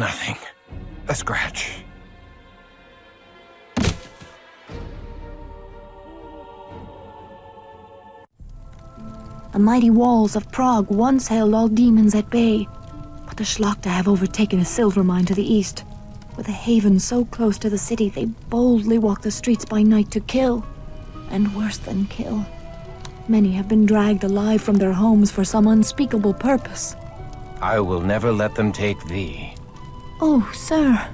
nothing. A scratch. The mighty walls of Prague once held all demons at bay, but the Szlachta have overtaken a silver mine to the east. With a haven so close to the city, they boldly walk the streets by night to kill, and worse than kill. Many have been dragged alive from their homes for some unspeakable purpose. I will never let them take thee. Oh, sir.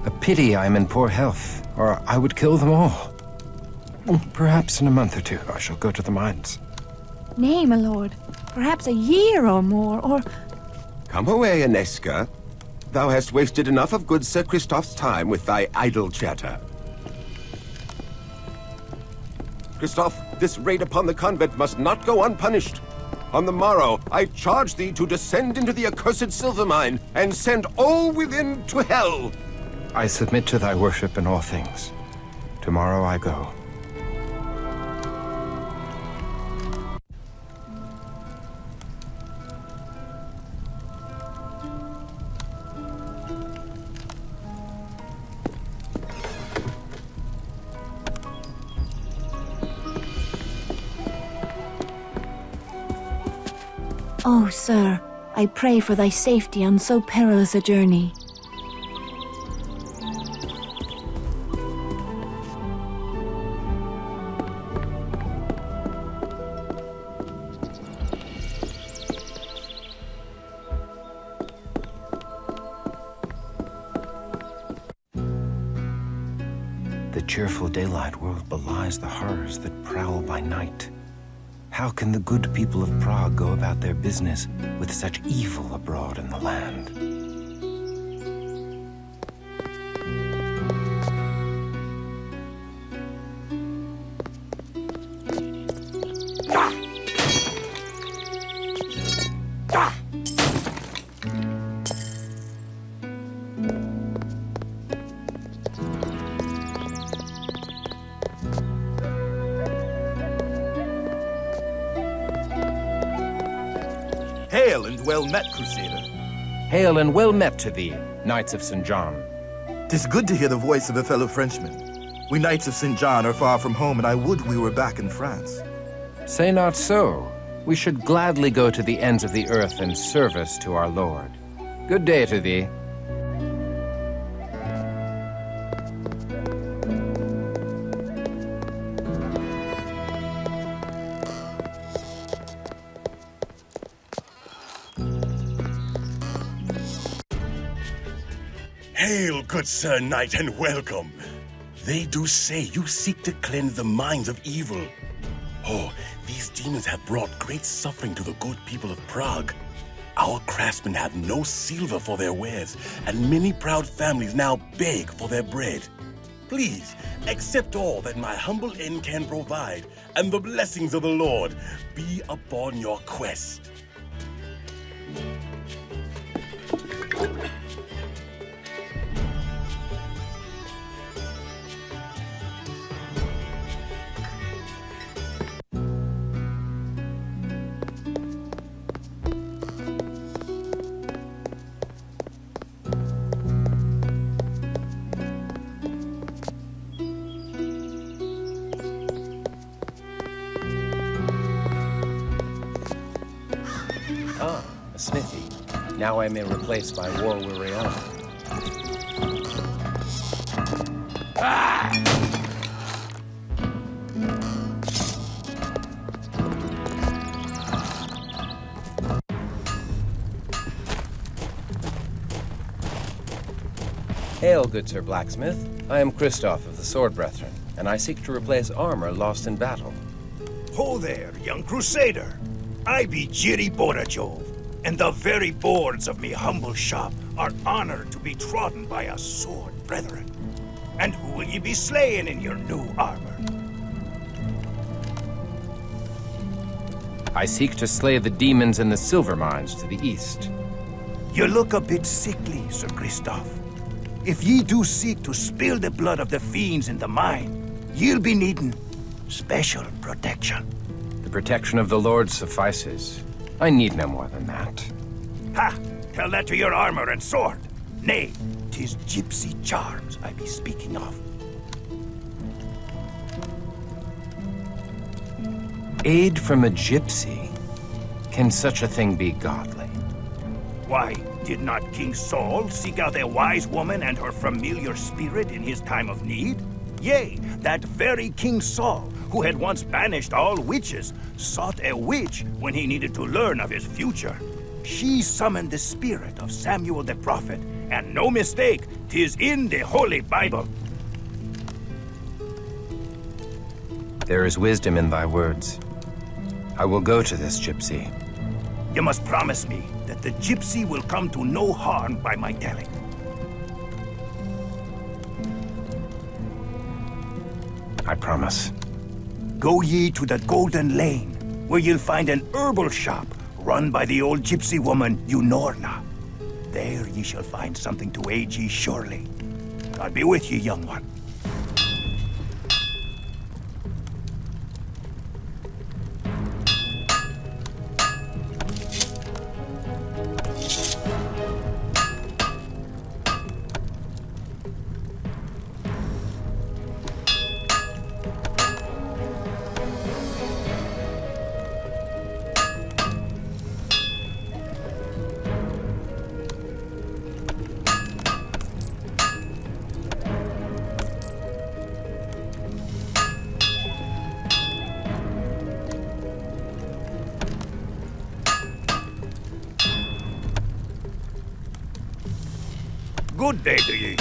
A pity I am in poor health, or I would kill them all. Perhaps in a month or two I shall go to the mines. Nay, my lord. Perhaps a year or more, or... Come away, Aneska. Thou hast wasted enough of good Sir Christoph's time with thy idle chatter. Christoph, this raid upon the convent must not go unpunished. On the morrow, I charge thee to descend into the accursed silver mine and send all within to hell. I submit to thy worship in all things. Tomorrow I go. Oh, sir, I pray for thy safety on so perilous a journey. The cheerful daylight world belies the horrors that prowl by night. How can the good people of Prague go about their business with such evil abroad in the land? Hail and well met, Crusader. Hail and well met to thee, Knights of St. John. 'Tis good to hear the voice of a fellow Frenchman. We Knights of St. John are far from home, and I would we were back in France. Say not so. We should gladly go to the ends of the earth in service to our Lord. Good day to thee. Hail, good Sir Knight, and welcome. They do say you seek to cleanse the minds of evil. Oh, these demons have brought great suffering to the good people of Prague. Our craftsmen have no silver for their wares, and many proud families now beg for their bread. Please, accept all that my humble inn can provide, and the blessings of the Lord be upon your quest. Ah, a smithy. Now I may replace my war-weary arm. Ah! Hail, good Sir Blacksmith. I am Christoph of the Sword Brethren, and I seek to replace armor lost in battle. Ho there, young Crusader. I be Jiri Borajov, and the very boards of me humble shop are honored to be trodden by a sword brethren. And who will ye be slaying in your new armor? I seek to slay the demons in the silver mines to the east. You look a bit sickly, Sir Christoph. If ye do seek to spill the blood of the fiends in the mine, ye'll be needing special protection. The protection of the Lord suffices. I need no more than that. Ha! Tell that to your armor and sword. Nay, 'tis gypsy charms I be speaking of. Aid from a gypsy? Can such a thing be godly? Why, did not King Saul seek out a wise woman and her familiar spirit in his time of need? Yea, that very King Saul, who had once banished all witches, sought a witch when he needed to learn of his future. She summoned the spirit of Samuel the prophet, and no mistake, 'tis in the Holy Bible. There is wisdom in thy words. I will go to this gypsy. You must promise me that the gypsy will come to no harm by my telling. I promise. Go ye to the Golden Lane, where you'll find an herbal shop run by the old gypsy woman, Unorna. There ye shall find something to aid ye surely. God be with ye, young one. Good day to ye.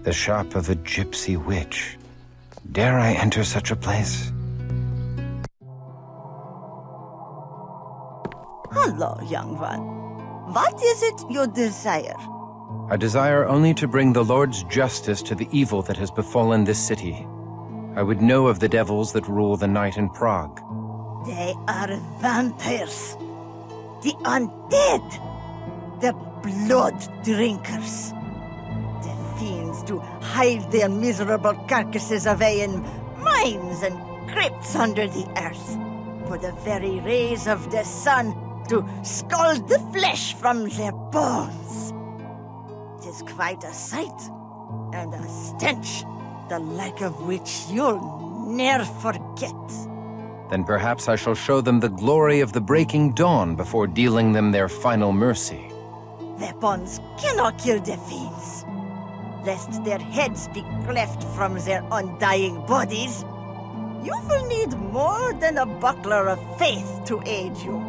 The shop of a gypsy witch. Dare I enter such a place? Hello, young one. What is it you desire? I desire only to bring the Lord's justice to the evil that has befallen this city. I would know of the devils that rule the night in Prague. They are vampires. The undead. The blood drinkers. The fiends to hide their miserable carcasses away in mines and crypts under the earth. For the very rays of the sun to scald the flesh from their bones. 'Tis quite a sight, and a stench, the like of which you'll ne'er forget. Then perhaps I shall show them the glory of the breaking dawn before dealing them their final mercy. Weapons cannot kill the fiends. Lest their heads be cleft from their undying bodies, you will need more than a buckler of faith to aid you.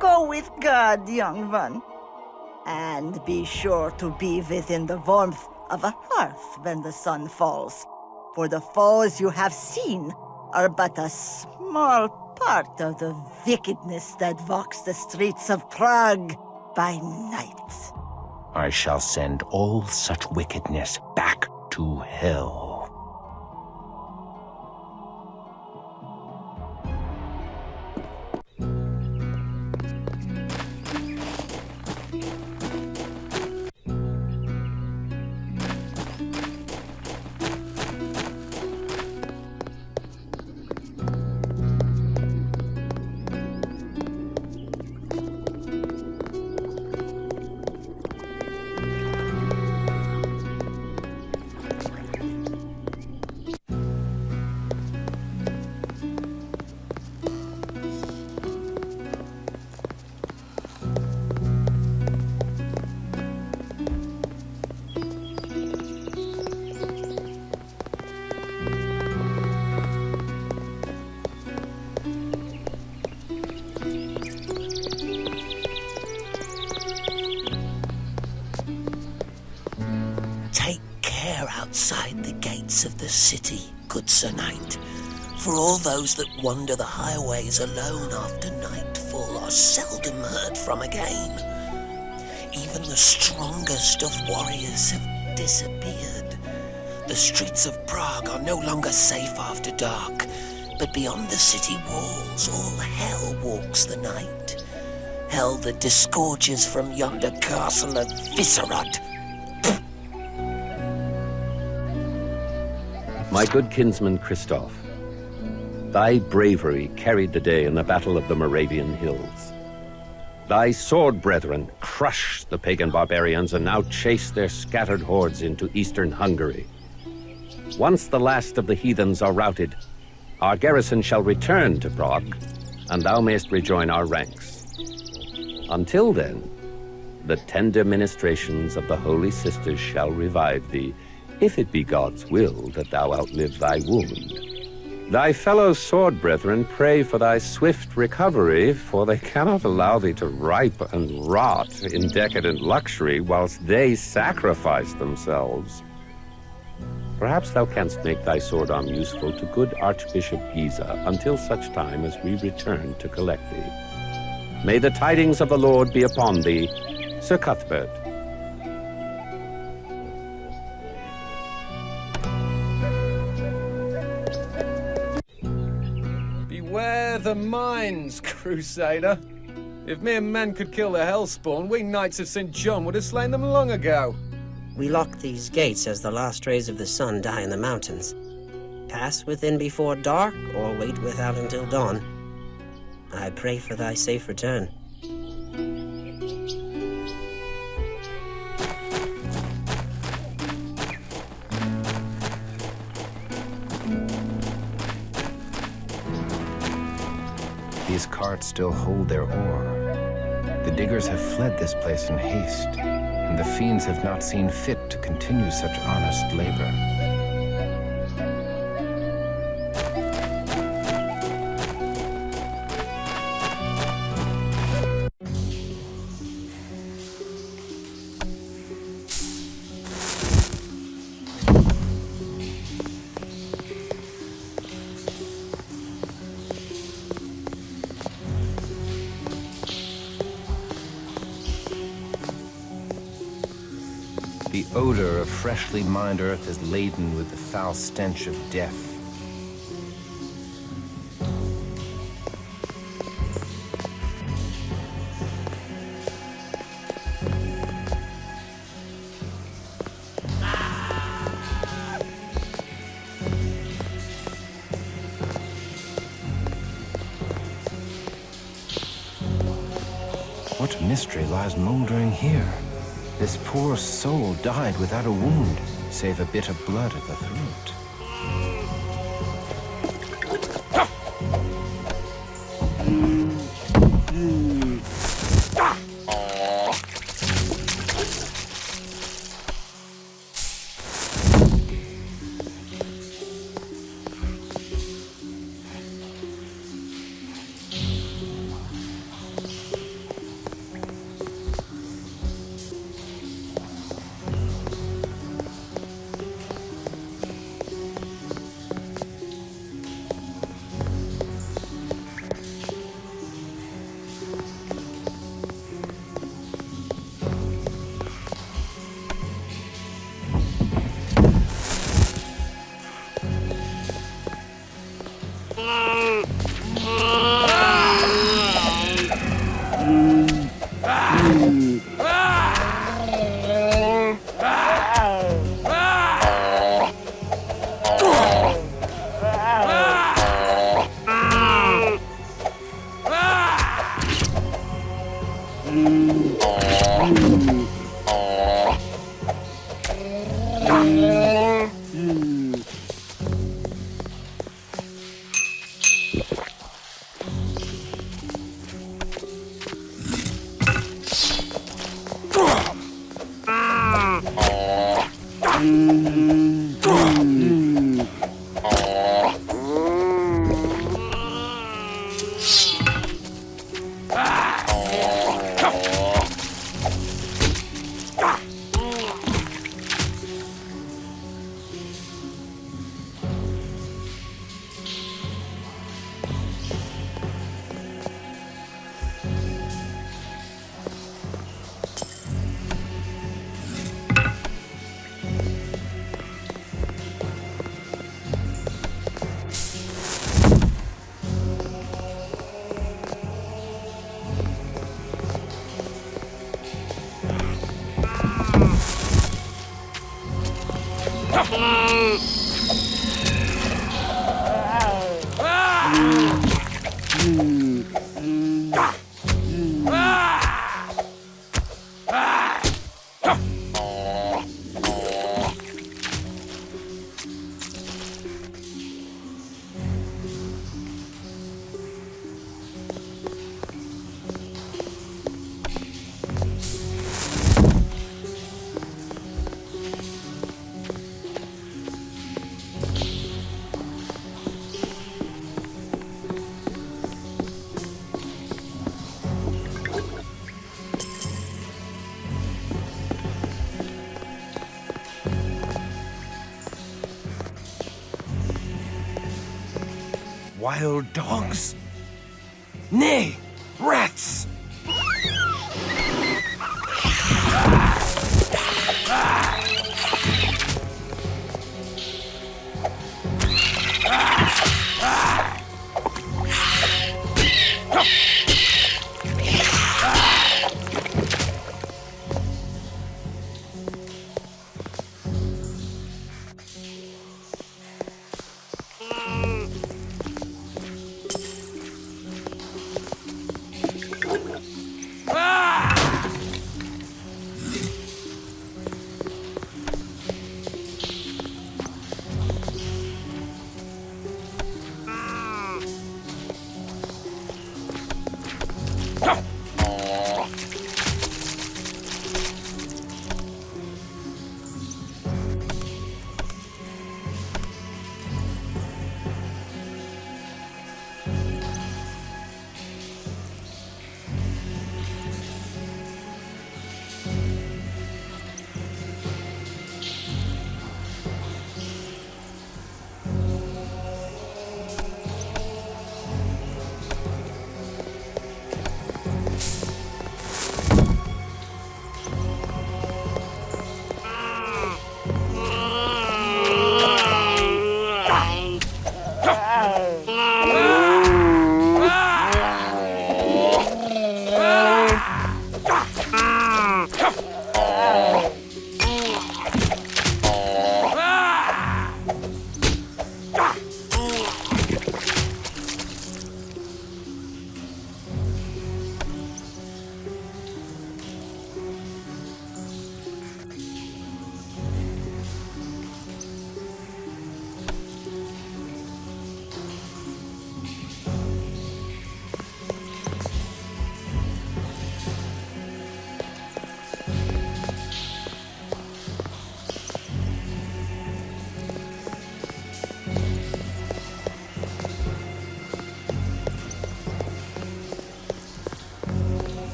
Go with God, young one. And be sure to be within the warmth of a hearth when the sun falls. For the foes you have seen are but a small part of the wickedness that walks the streets of Prague by night. I shall send all such wickedness back to hell. prepare outside the gates of the city, good Sir Knight, for all those that wander the highways alone after nightfall are seldom heard from again. Even the strongest of warriors have disappeared. The streets of Prague are no longer safe after dark, but beyond the city walls all hell walks the night. Hell that disgorges from yonder castle of Viscerad. My good kinsman Christoph, thy bravery carried the day in the Battle of the Moravian Hills. Thy sword brethren crushed the pagan barbarians and now chase their scattered hordes into eastern Hungary. Once the last of the heathens are routed, our garrison shall return to Prague, and thou mayst rejoin our ranks. Until then, the tender ministrations of the Holy Sisters shall revive thee, if it be God's will that thou outlive thy wound. Thy fellow sword brethren pray for thy swift recovery, for they cannot allow thee to ripe and rot in decadent luxury whilst they sacrifice themselves. Perhaps thou canst make thy sword arm useful to good Archbishop Giza until such time as we return to collect thee. May the tidings of the Lord be upon thee, Sir Cuthbert. Beware the mines, Crusader. If mere men could kill the Hellspawn, we Knights of St. John would have slain them long ago. We lock these gates as the last rays of the sun die in the mountains. Pass within before dark, or wait without until dawn. I pray for thy safe return. These carts still hold their ore. The diggers have fled this place in haste, and the fiends have not seen fit to continue such honest labor. The odor of freshly mined earth is laden with the foul stench of death. What mystery lies moldering here? This poor soul died without a wound, save a bit of blood at the throat. Wild dogs? Nay, rats!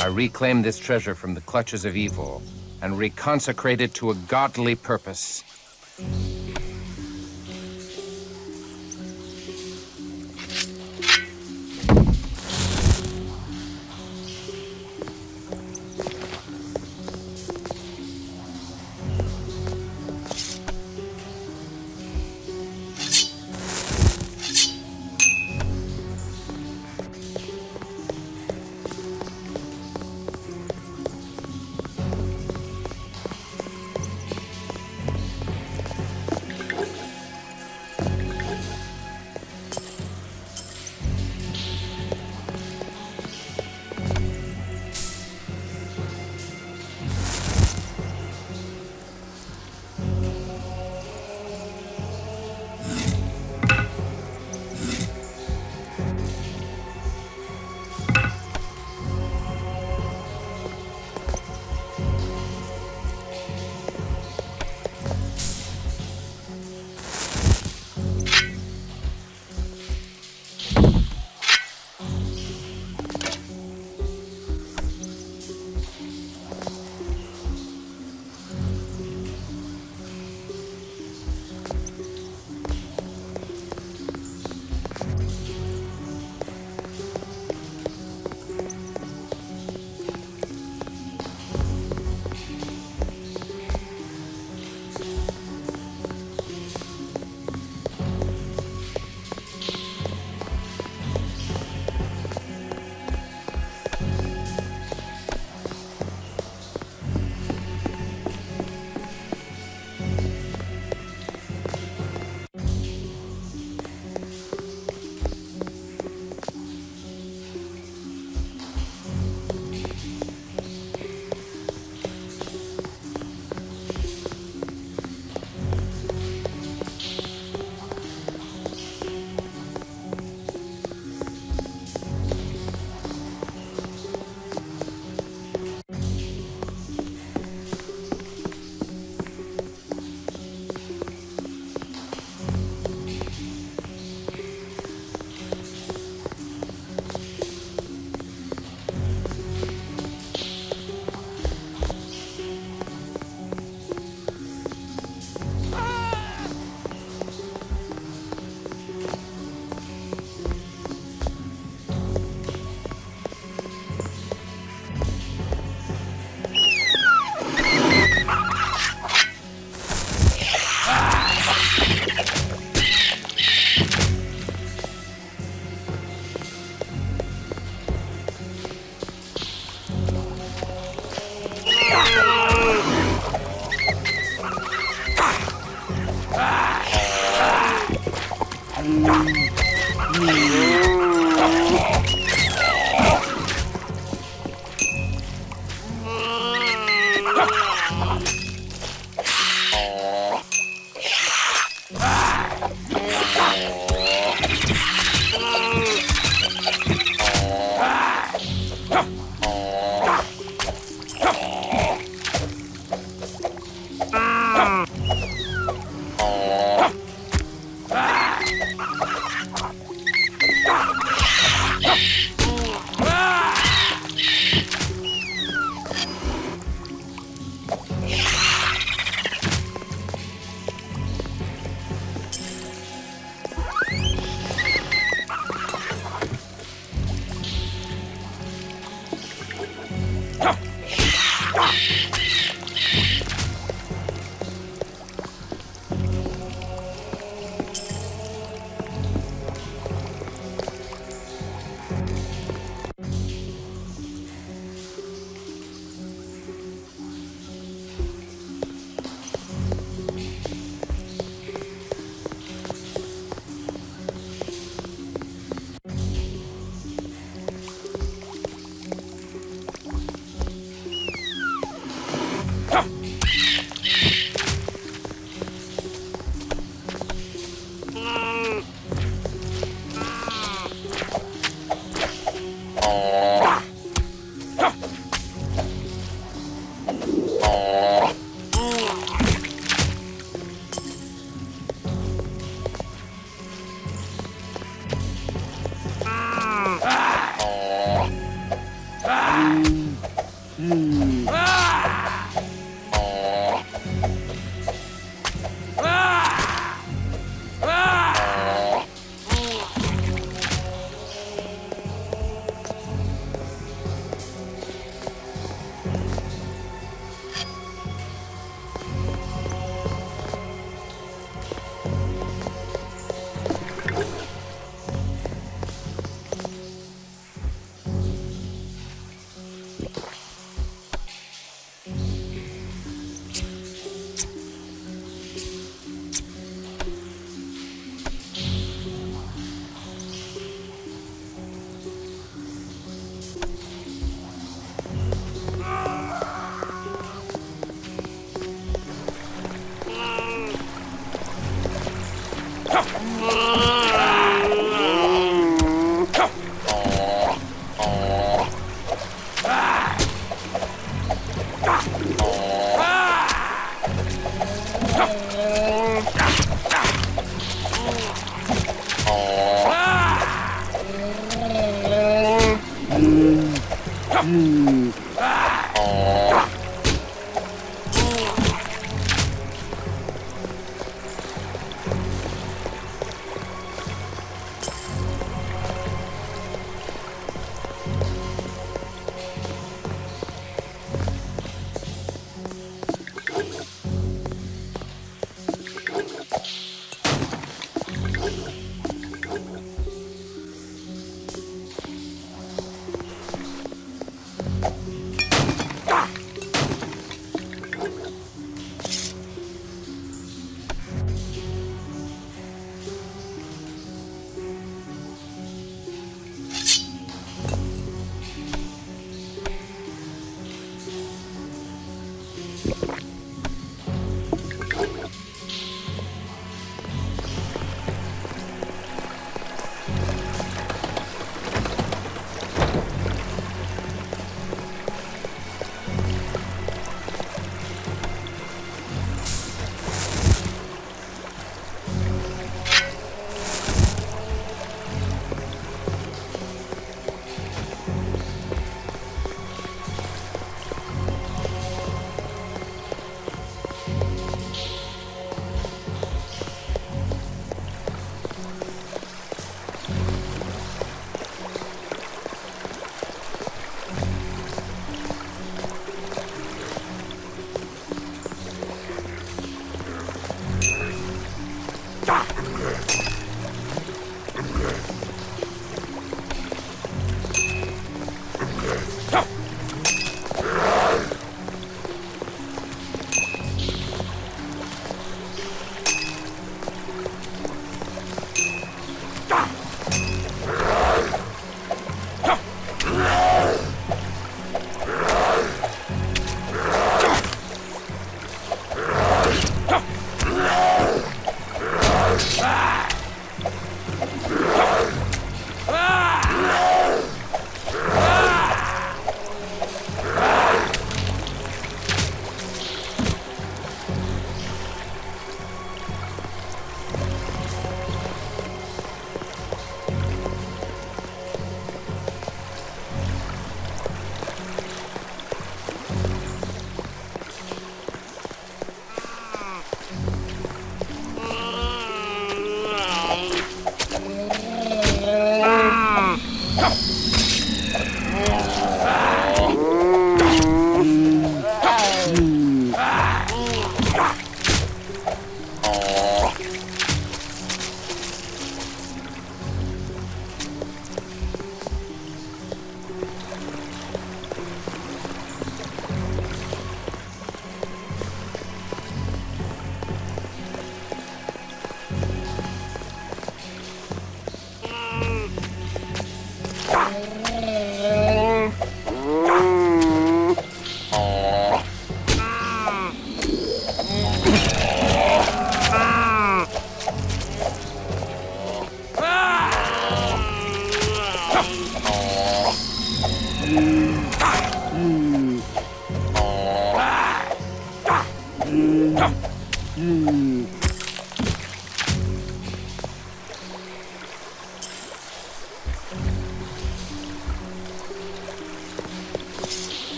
I reclaim this treasure from the clutches of evil and reconsecrate it to a godly purpose.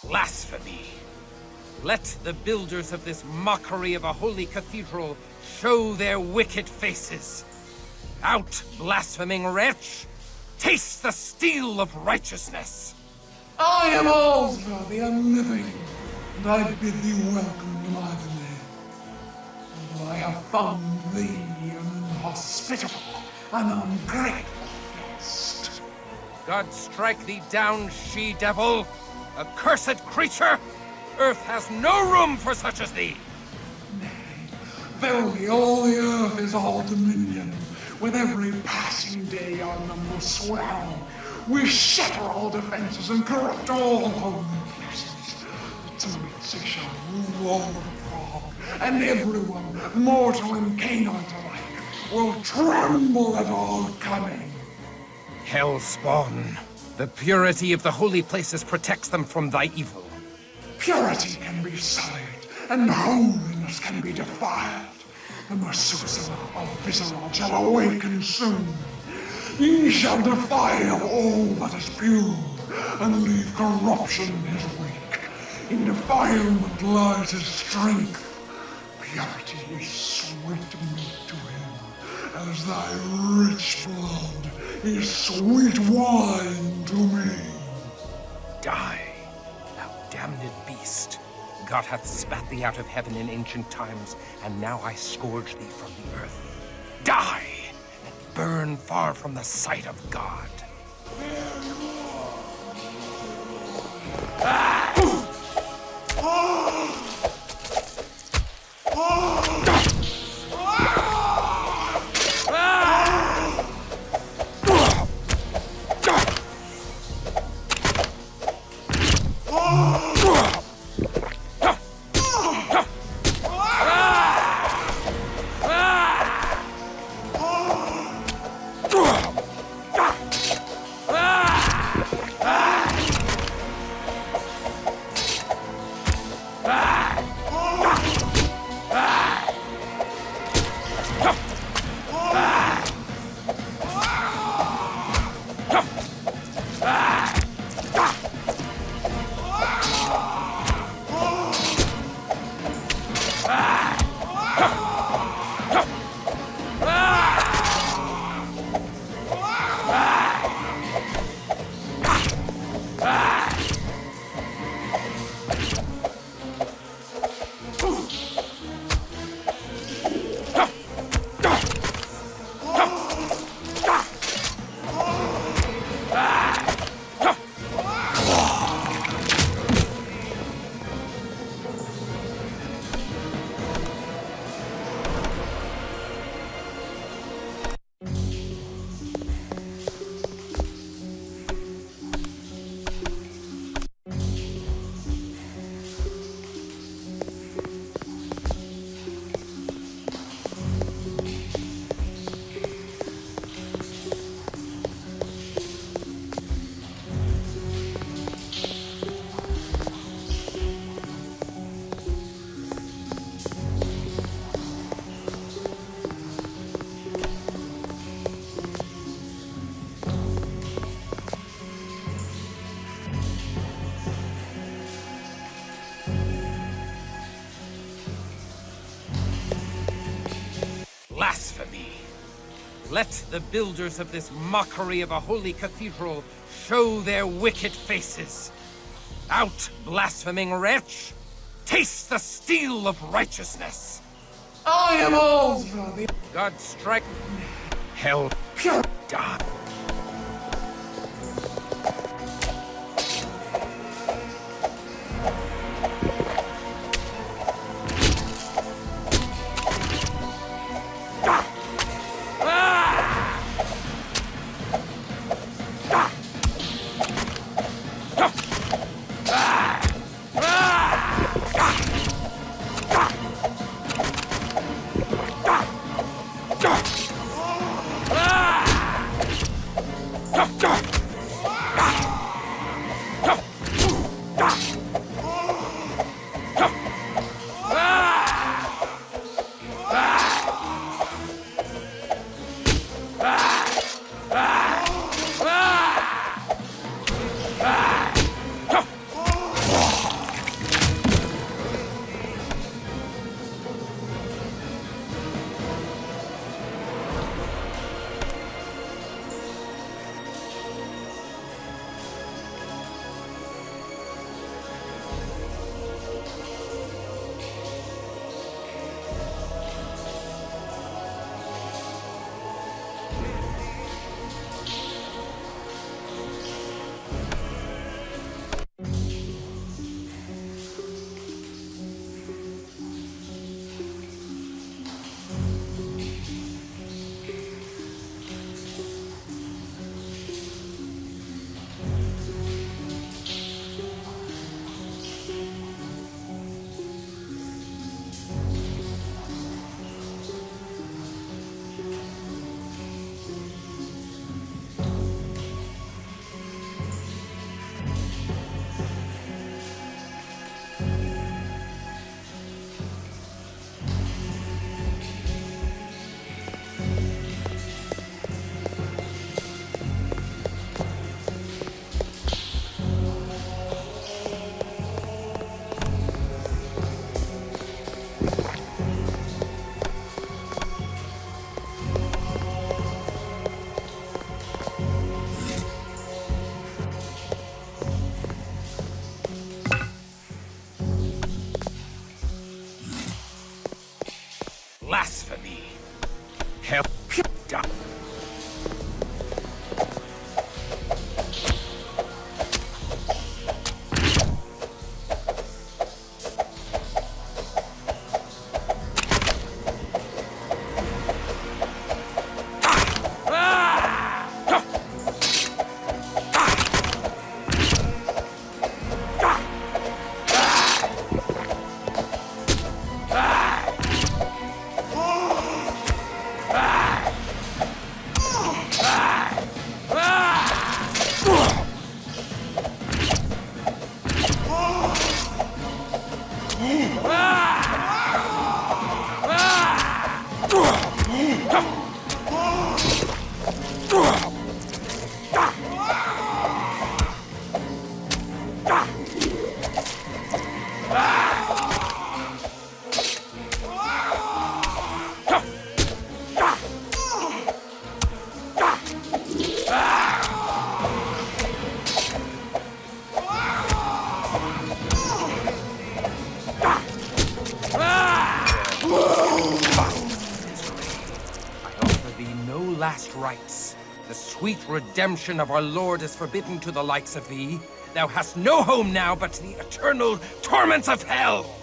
Blasphemy! Let the builders of this mockery of a holy cathedral show their wicked faces. Out, blaspheming wretch! Taste the steel of righteousness! I am Alza, the Unliving, and I bid thee welcome to my domain. Although I have found thee an inhospitable and ungrateful guest. God strike thee down, she-devil! Accursed creature! Earth has no room for such as thee! Verily, all the earth is all dominion. With every passing day our numbers swell. We shatter all defenses and corrupt all holy places. The tumults shall rule all the Prague, and everyone, mortal and canine alike, will tremble at our coming. Hellspawn, the purity of the holy places protects them from thy evil. Purity can be sullied, and holiness can be defiled. The Methuselah of Visceral shall awaken soon. Ye shall defile all that is pure, and leave corruption his wake. In defilement lies his strength. Purity is sweet meat to him, as thy rich blood is sweet wine to me. Die, thou damned beast. God hath spat thee out of heaven in ancient times, and now I scourge thee from the earth. Die, and burn far from the sight of God. Blasphemy! Let the builders of this mockery of a holy cathedral show their wicked faces. Out, blaspheming wretch! Taste the steel of righteousness! I am also the... God strike... Hell... Die! just rites. The sweet redemption of our Lord is forbidden to the likes of thee. Thou hast no home now but the eternal torments of hell!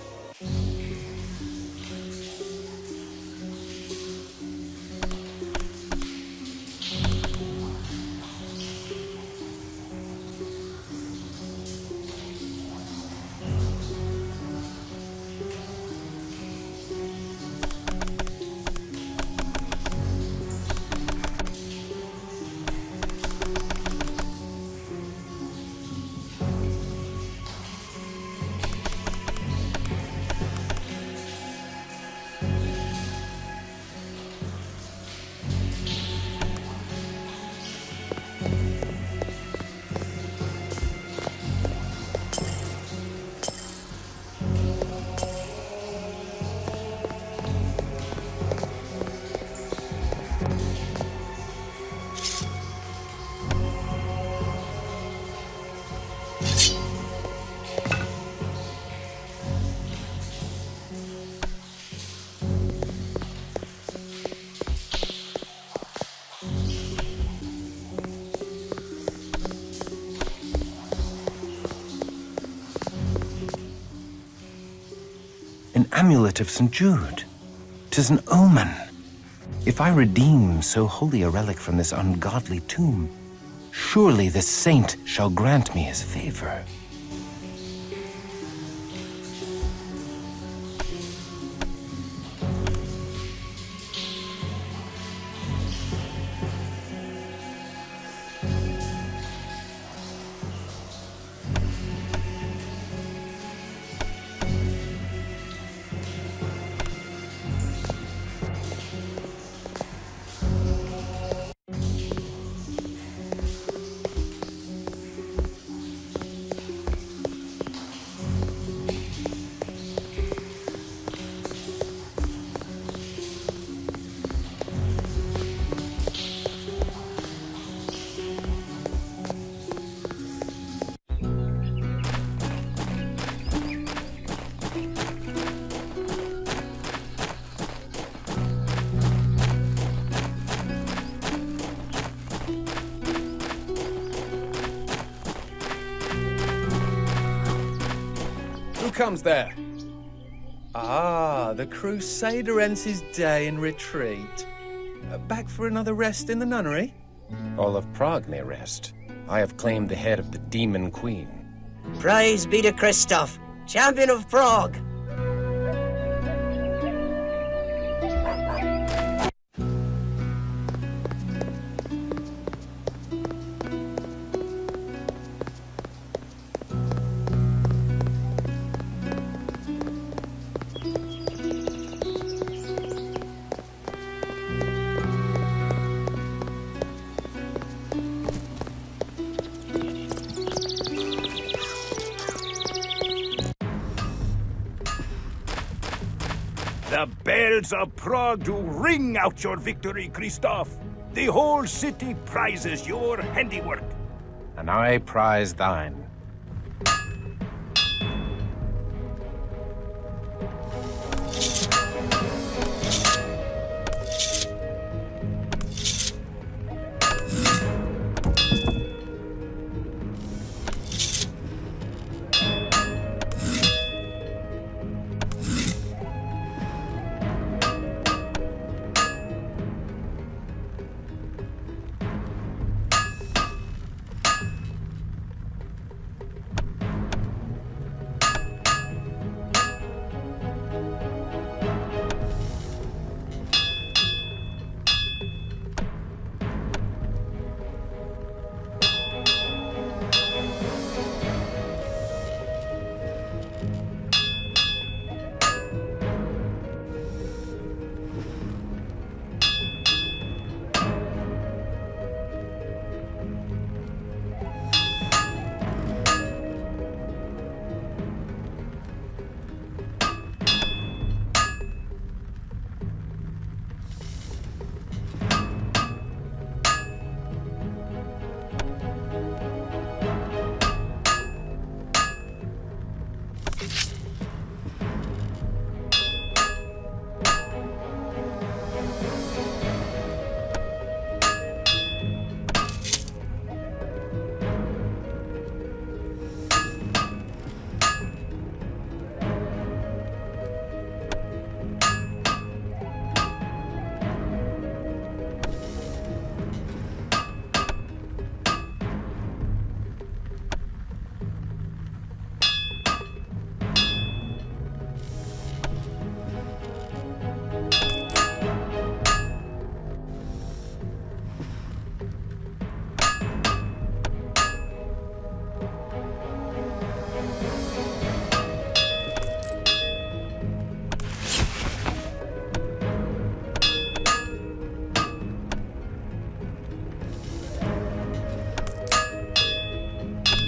An amulet of St. Jude. 'Tis an omen. If I redeem so holy a relic from this ungodly tomb, surely this saint shall grant me his favor. Who comes there? Ah, the Crusader ends his day in retreat. Back for another rest in the nunnery? All of Prague may rest. I have claimed the head of the Demon Queen. Praise be to Christoph, champion of Prague. The bells of Prague do ring out your victory, Christoph. The whole city prizes your handiwork. And I prize thine.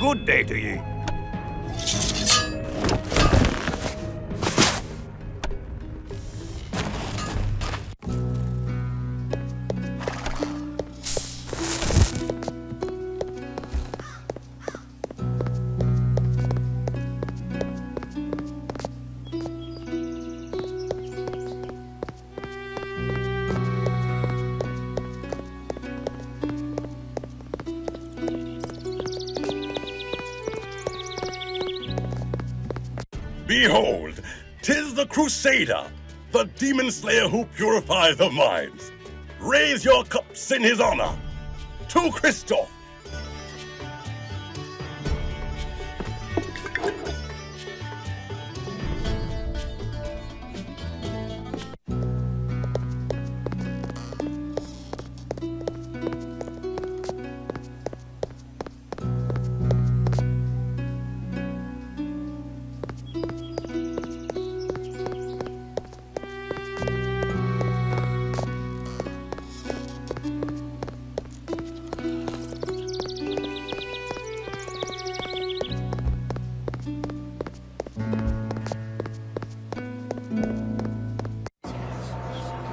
good day to ye. Behold, 'tis the Crusader, the demon slayer who purifies the minds. Raise your cups in his honor. To Christoph!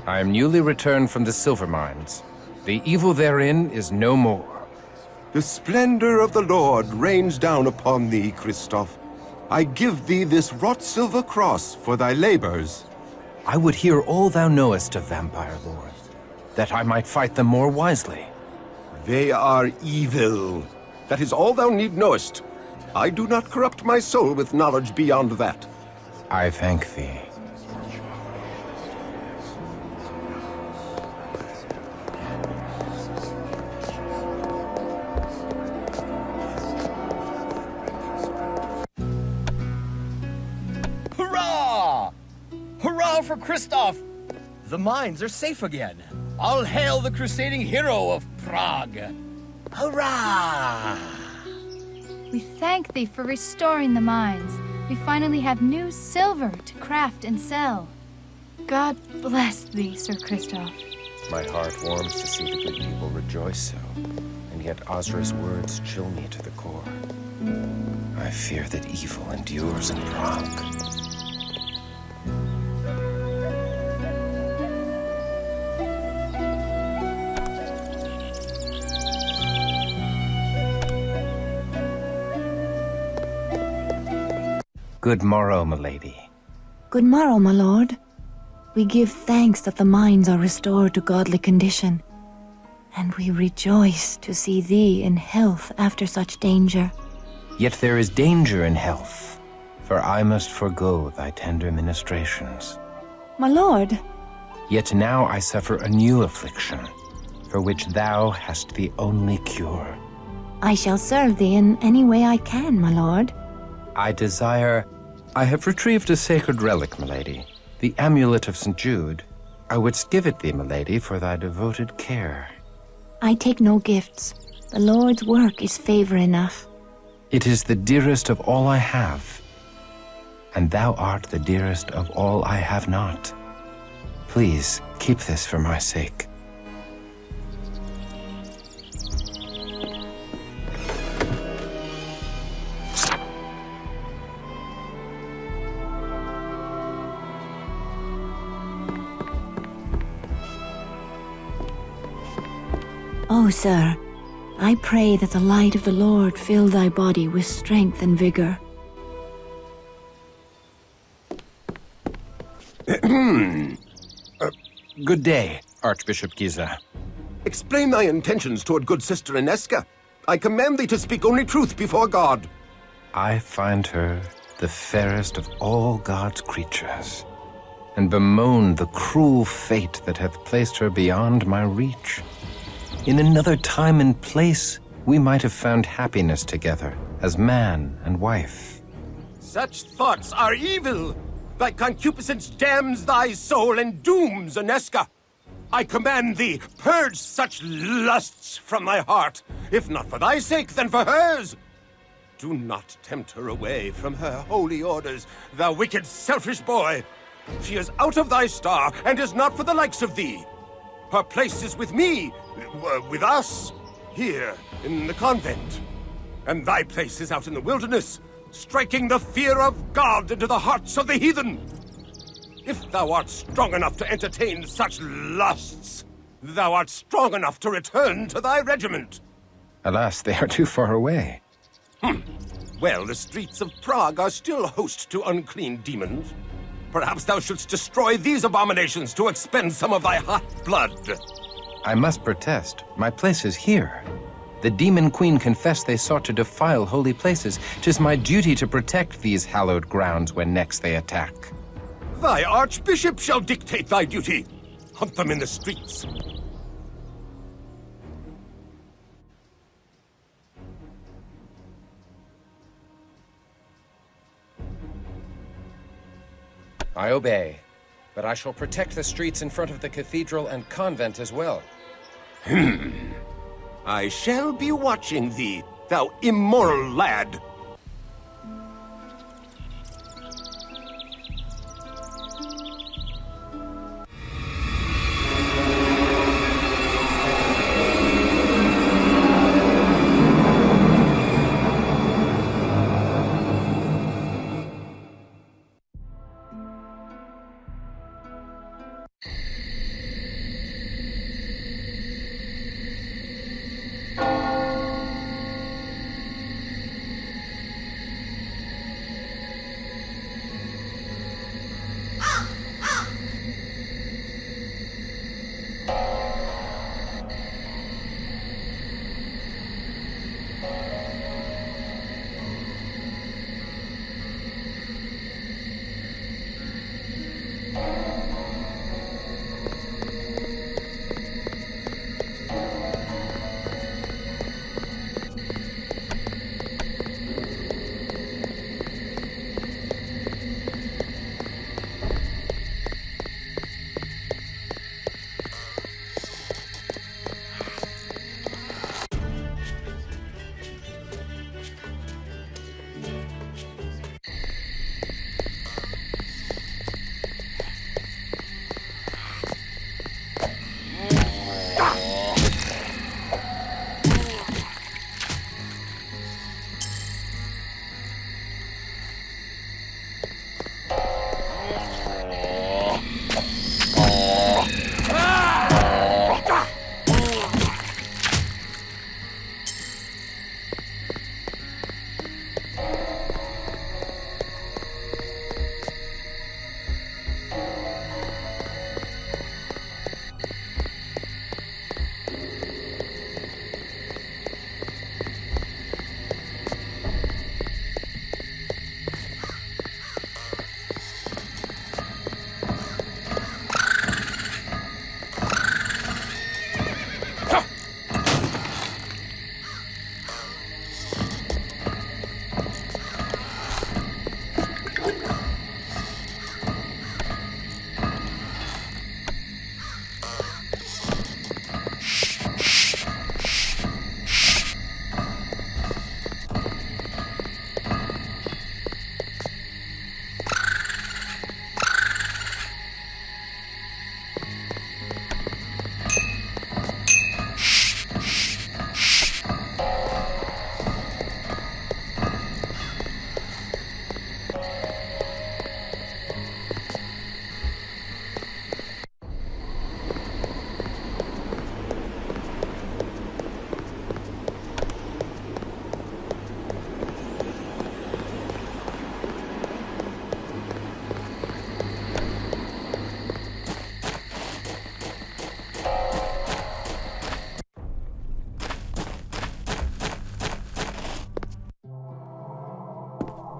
I am newly returned from the silver mines. The evil therein is no more. The splendor of the Lord rains down upon thee, Christoph. I give thee this wrought silver cross for thy labors. I would hear all thou knowest of vampire lore, that I might fight them more wisely. They are evil. That is all thou need knowest. I do not corrupt my soul with knowledge beyond that. I thank thee. Hurrah! Hurrah for Christoph! The mines are safe again. All hail the crusading hero of Prague! Hurrah! We thank thee for restoring the mines. We finally have new silver to craft and sell. God bless thee, Sir Christoph. My heart warms to see the good people rejoice so, and yet Ozra's words chill me to the core. I fear that evil endures in Prague. Good morrow, milady. Good morrow, my lord. We give thanks that the mines are restored to godly condition, and we rejoice to see thee in health after such danger. Yet there is danger in health, for I must forego thy tender ministrations. My lord. Yet now I suffer a new affliction, for which thou hast the only cure. I shall serve thee in any way I can, my lord. I have retrieved a sacred relic, milady, the amulet of St. Jude. I wouldst give it thee, milady, for thy devoted care. I take no gifts. The Lord's work is favor enough. It is the dearest of all I have, and thou art the dearest of all I have not. Please, keep this for my sake. Oh, sir, I pray that the light of the Lord fill thy body with strength and vigor. Good day, Archbishop Giza. Explain thy intentions toward good Sister Inesca. I command thee to speak only truth before God. I find her the fairest of all God's creatures, and bemoan the cruel fate that hath placed her beyond my reach. In another time and place, we might have found happiness together as man and wife. Such thoughts are evil. Thy concupiscence damns thy soul and dooms Inesca. I command thee, purge such lusts from thy heart. If not for thy sake, then for hers. Do not tempt her away from her holy orders, thou wicked, selfish boy. She is out of thy star, and is not for the likes of thee. Her place is with me, with us, here in the convent. And thy place is out in the wilderness, striking the fear of God into the hearts of the heathen. If thou art strong enough to entertain such lusts, thou art strong enough to return to thy regiment. Alas, they are too far away. Well, the streets of Prague are still host to unclean demons. Perhaps thou shouldst destroy these abominations to expend some of thy hot blood. I must protest. My place is here. The demon queen confessed they sought to defile holy places. 'Tis my duty to protect these hallowed grounds when next they attack. Thy archbishop shall dictate thy duty. Hunt them in the streets. I obey, but I shall protect the streets in front of the cathedral and convent as well. I shall be watching thee, thou immoral lad.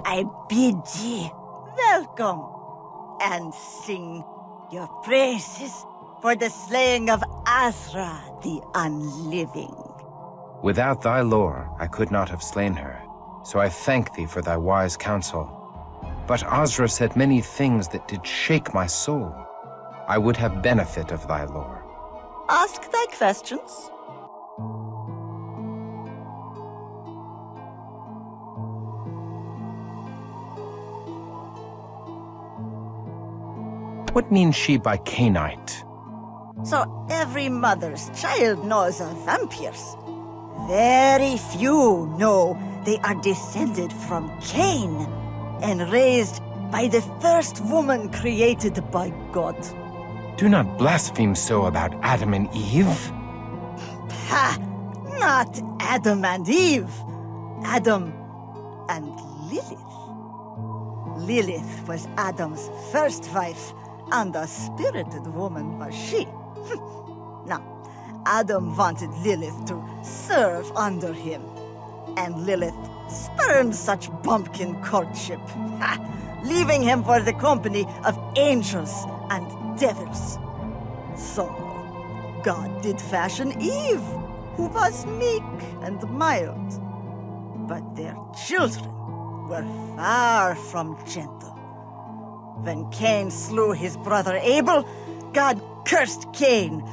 I bid ye welcome, and sing your praises for the slaying of Azra the Unliving. Without thy lore, I could not have slain her, so I thank thee for thy wise counsel. But Azra said many things that did shake my soul. I would have benefit of thy lore. Ask thy questions. What means she by Cainite? So every mother's child knows of vampires. Very few know they are descended from Cain and raised by the first woman created by God. Do not blaspheme so about Adam and Eve. Ha! Not Adam and Eve. Adam and Lilith. Lilith was Adam's first wife, and a spirited woman was she. Now, Adam wanted Lilith to serve under him, and Lilith spurned such bumpkin courtship, leaving him for the company of angels and devils. So, God did fashion Eve, who was meek and mild. But their children were far from gentle. When Cain slew his brother Abel, God cursed Cain,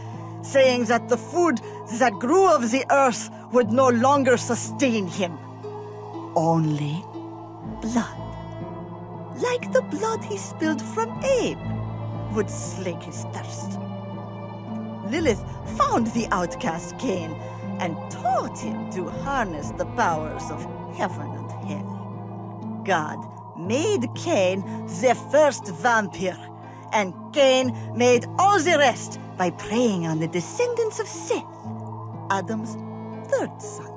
saying that the food that grew of the earth would no longer sustain him. Only blood. Like the blood he spilled from Abe, would slake his thirst. Lilith found the outcast Cain and taught him to harness the powers of heaven and hell. God made Cain the first vampire, and Cain made all the rest by preying on the descendants of Seth, Adam's third son.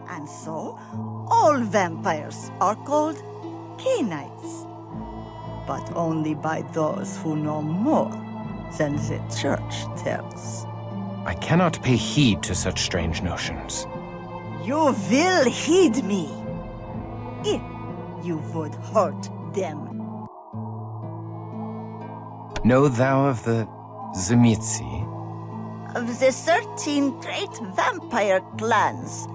And so, all vampires are called Cainites, but only by those who know more than the church tells. I cannot pay heed to such strange notions. You will heed me, if you would hurt them. Know thou of the Tzimisce? Of the 13 great vampire clans,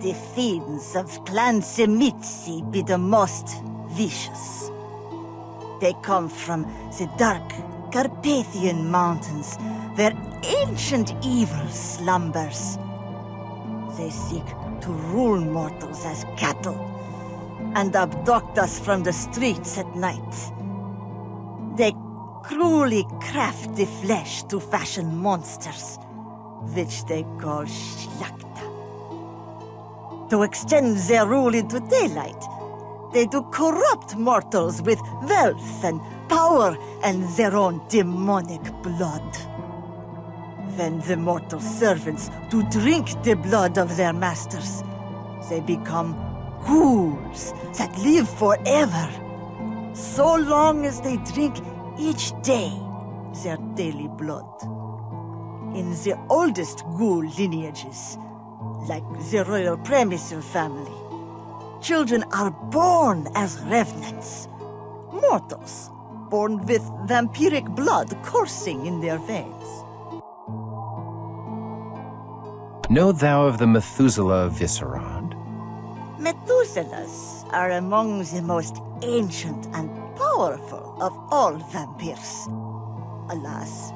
the fiends of Clan Tzimisce be the most vicious. They come from the dark Carpathian mountains, where ancient evil slumbers. They seek to rule mortals as cattle, and abduct us from the streets at night. They cruelly craft the flesh to fashion monsters, which they call Shlakta. To extend their rule into daylight, they do corrupt mortals with wealth and power and their own demonic blood. When the mortal servants do drink the blood of their masters, they become ghouls that live forever, so long as they drink each day their daily blood. In the oldest ghoul lineages, like the royal Premisil family, children are born as revenants, mortals born with vampiric blood coursing in their veins. Know thou of the Methuselah of Viscerad? Methuselahs are among the most ancient and powerful of all vampires. Alas,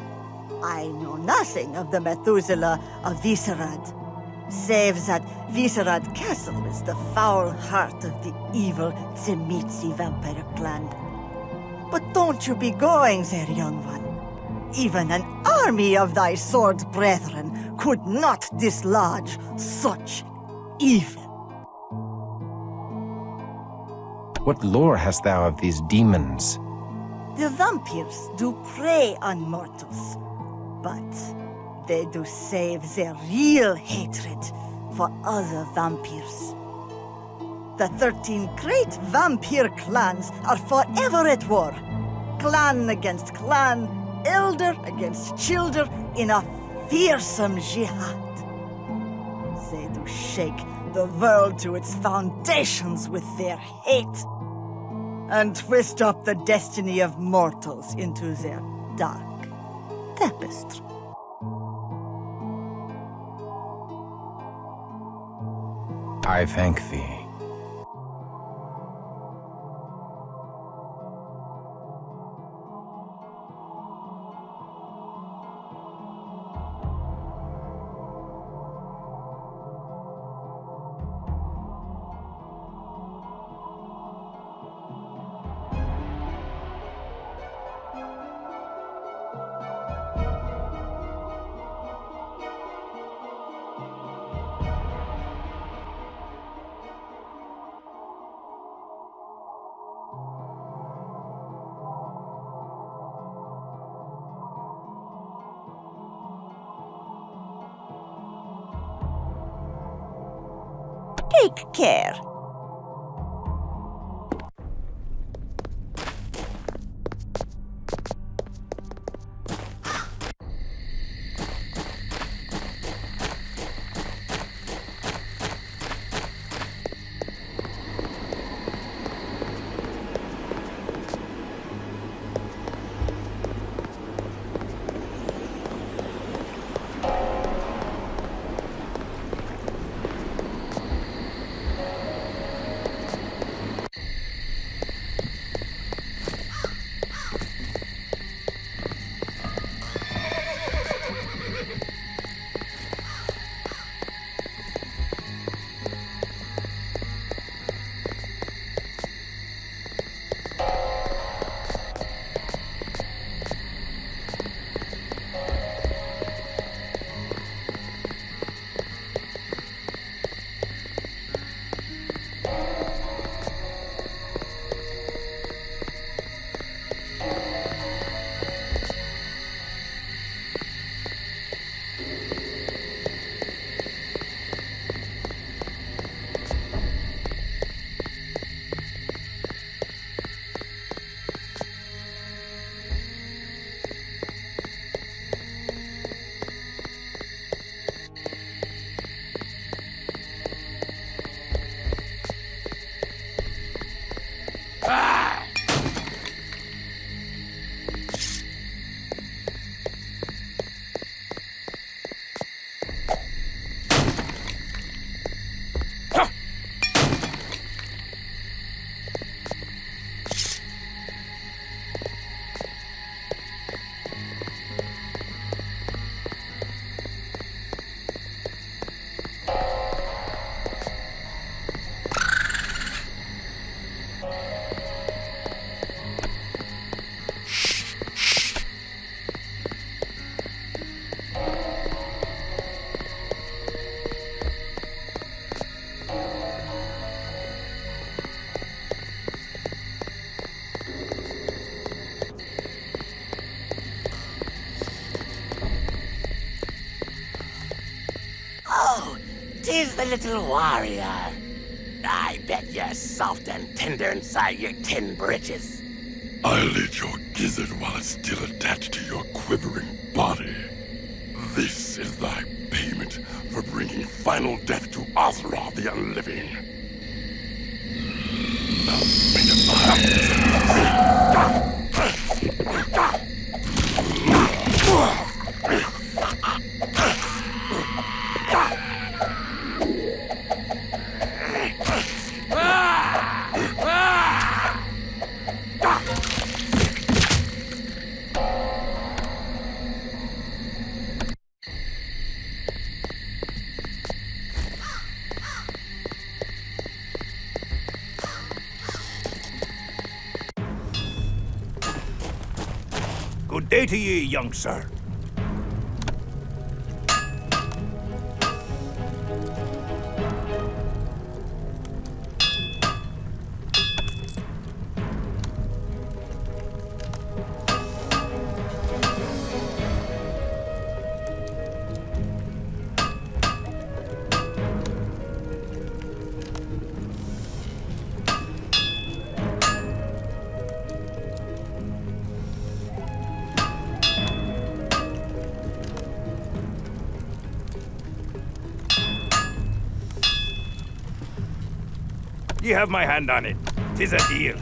I know nothing of the Methuselah of Viscerad, save that Viscerad Castle is the foul heart of the evil Tzimisce vampire clan. But don't you be going there, young one. Even an army of thy sword brethren could not dislodge such evil. What lore hast thou of these demons? The vampires do prey on mortals, but they do save their real hatred for other vampires. The 13 great vampire clans are forever at war. Clan against clan, elder against childer in a fearsome jihad. They do shake the world to its foundations with their hate, and twist up the destiny of mortals into their dark tapestry. I thank thee. Take care. Tis the little warrior. I bet you're soft and tender inside your tin britches. I'll eat your gizzard while it's still attached to your quivering body. This is thy payment for bringing final death to Ozra the Unliving. Now bring it Good day to ye, young sir. Ye have my hand on it. 'Tis a deal.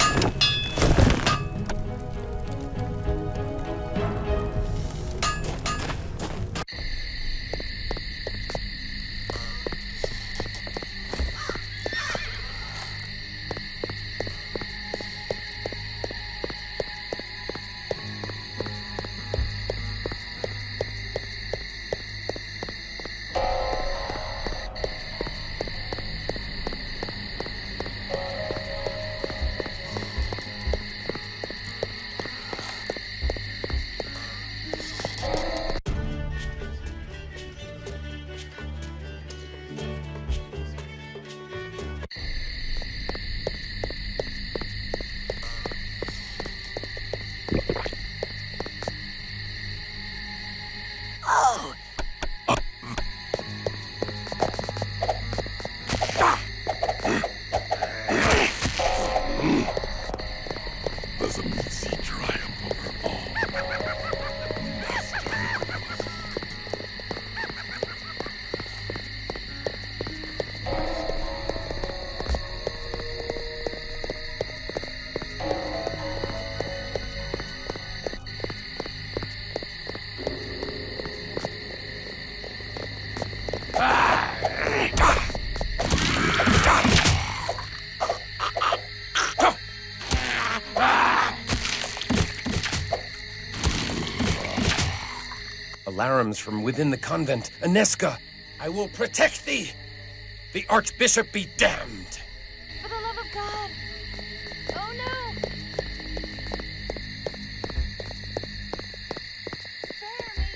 alarums from within the convent. Aneska, I will protect thee. The Archbishop be damned. For the love of God! Oh no! Spare me!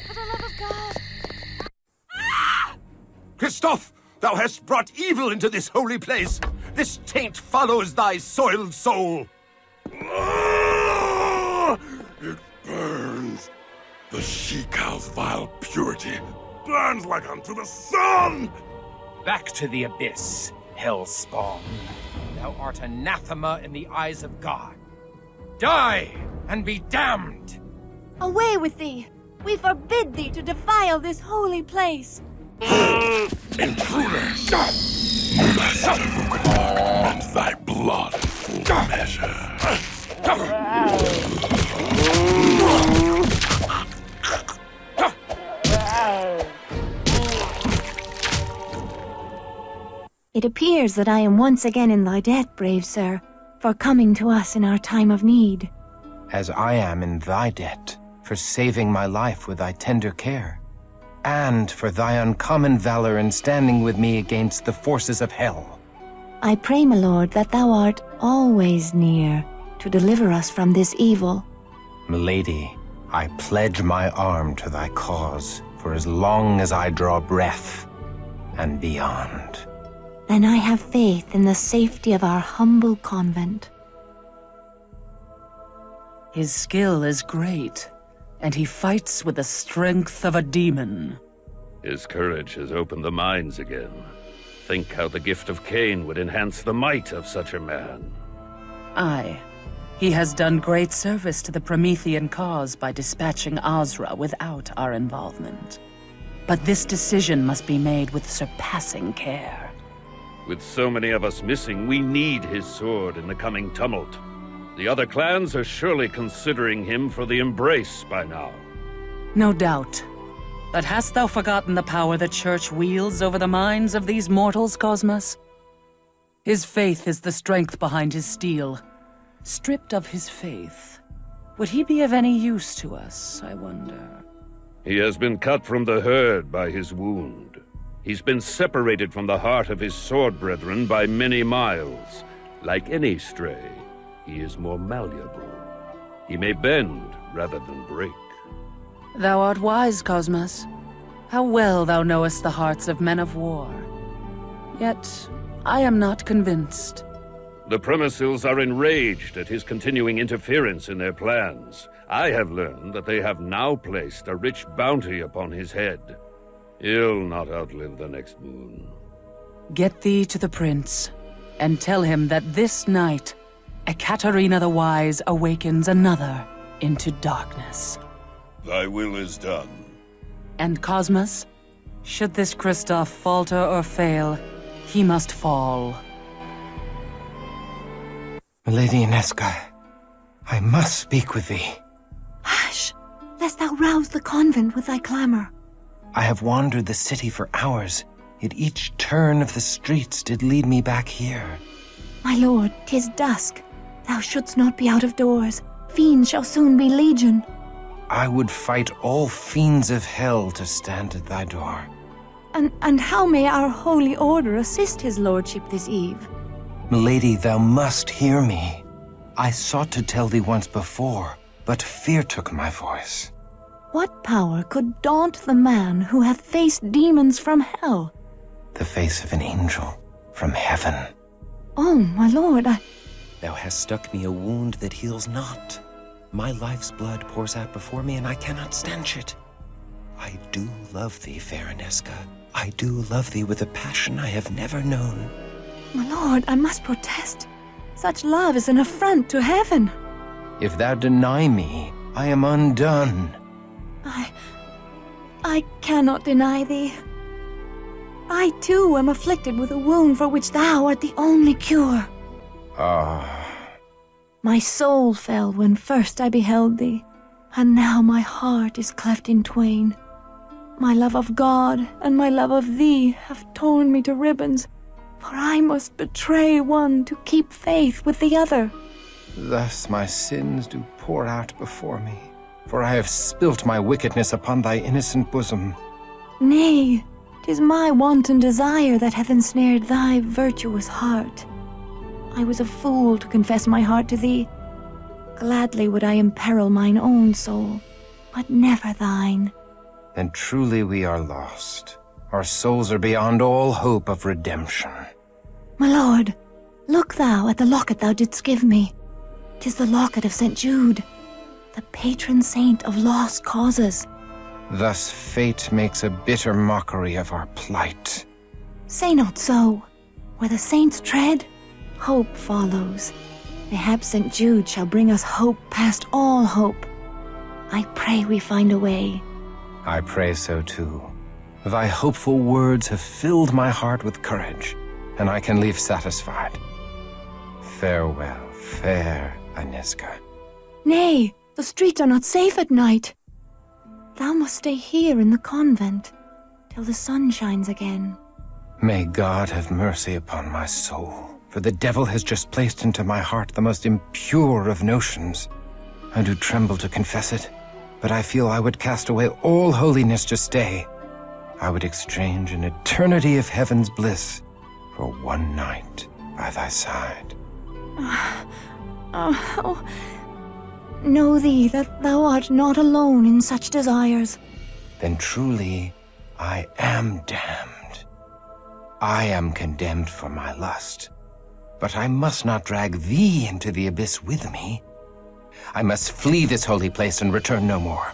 For the love of God! Christoph, thou hast brought evil into this holy place. This taint follows thy soiled soul. It burns. The she-cow's vile purity burns like unto the sun! Back to the abyss, hellspawn. Thou art anathema in the eyes of God. Die and be damned! Away with thee! We forbid thee to defile this holy place! Intruder! Master and thy blood full measure. It appears that I am once again in thy debt, brave sir, for coming to us in our time of need. As I am in thy debt, for saving my life with thy tender care, and for thy uncommon valor in standing with me against the forces of hell. I pray, my lord, that thou art always near to deliver us from this evil. Milady, I pledge my arm to thy cause for as long as I draw breath and beyond. Then I have faith in the safety of our humble convent. His skill is great, and he fights with the strength of a demon. His courage has opened the minds again. Think how the gift of Cain would enhance the might of such a man. Aye. He has done great service to the Promethean cause by dispatching Azra without our involvement. But this decision must be made with surpassing care. With so many of us missing, we need his sword in the coming tumult. The other clans are surely considering him for the embrace by now. No doubt. But hast thou forgotten the power the Church wields over the minds of these mortals, Cosmos? His faith is the strength behind his steel. Stripped of his faith, would he be of any use to us, I wonder? He has been cut from the herd by his wound. He's been separated from the heart of his sword brethren by many miles. Like any stray, he is more malleable. He may bend rather than break. Thou art wise, Cosmos. How well thou knowest the hearts of men of war. Yet, I am not convinced. The Premises are enraged at his continuing interference in their plans. I have learned that they have now placed a rich bounty upon his head. He'll not outlive the next moon. Get thee to the prince, and tell him that this night, Ekaterina the Wise awakens another into darkness. Thy will is done. And Cosmos, should this Christoph falter or fail, he must fall. Milady Inesca, I must speak with thee. Hush, lest thou rouse the convent with thy clamor. I have wandered the city for hours, yet each turn of the streets did lead me back here. My lord, 'tis dusk. Thou shouldst not be out of doors. Fiends shall soon be legion. I would fight all fiends of hell to stand at thy door. And how may our holy order assist his lordship this eve? Milady, thou must hear me. I sought to tell thee once before, but fear took my voice. What power could daunt the man who hath faced demons from hell? The face of an angel from heaven. Oh, my lord, Thou hast stuck me a wound that heals not. My life's blood pours out before me, and I cannot stanch it. I do love thee, fair Inesca. I do love thee with a passion I have never known. My lord, I must protest. Such love is an affront to heaven. If thou deny me, I am undone. I cannot deny thee. I too am afflicted with a wound for which thou art the only cure. My soul fell when first I beheld thee, and now my heart is cleft in twain. My love of God and my love of thee have torn me to ribbons, for I must betray one to keep faith with the other. Thus my sins do pour out before me, for I have spilt my wickedness upon thy innocent bosom. Nay, 'tis my wanton desire that hath ensnared thy virtuous heart. I was a fool to confess my heart to thee. Gladly would I imperil mine own soul, but never thine. Then truly we are lost. Our souls are beyond all hope of redemption. My lord, look thou at the locket thou didst give me. 'Tis the locket of St. Jude, the patron saint of lost causes. Thus fate makes a bitter mockery of our plight. Say not so. Where the saints tread, hope follows. Mayhap St. Jude shall bring us hope past all hope. I pray we find a way. I pray so too. Thy hopeful words have filled my heart with courage, and I can leave satisfied. Farewell, fair Aniska. Nay, the streets are not safe at night. Thou must stay here in the convent till the sun shines again. May God have mercy upon my soul, for the devil has just placed into my heart the most impure of notions. I do tremble to confess it, but I feel I would cast away all holiness to stay. I would exchange an eternity of heaven's bliss for one night by thy side. Know thee that thou art not alone in such desires. Then truly I am damned. I am condemned for my lust, but I must not drag thee into the abyss with me. I must flee this holy place and return no more.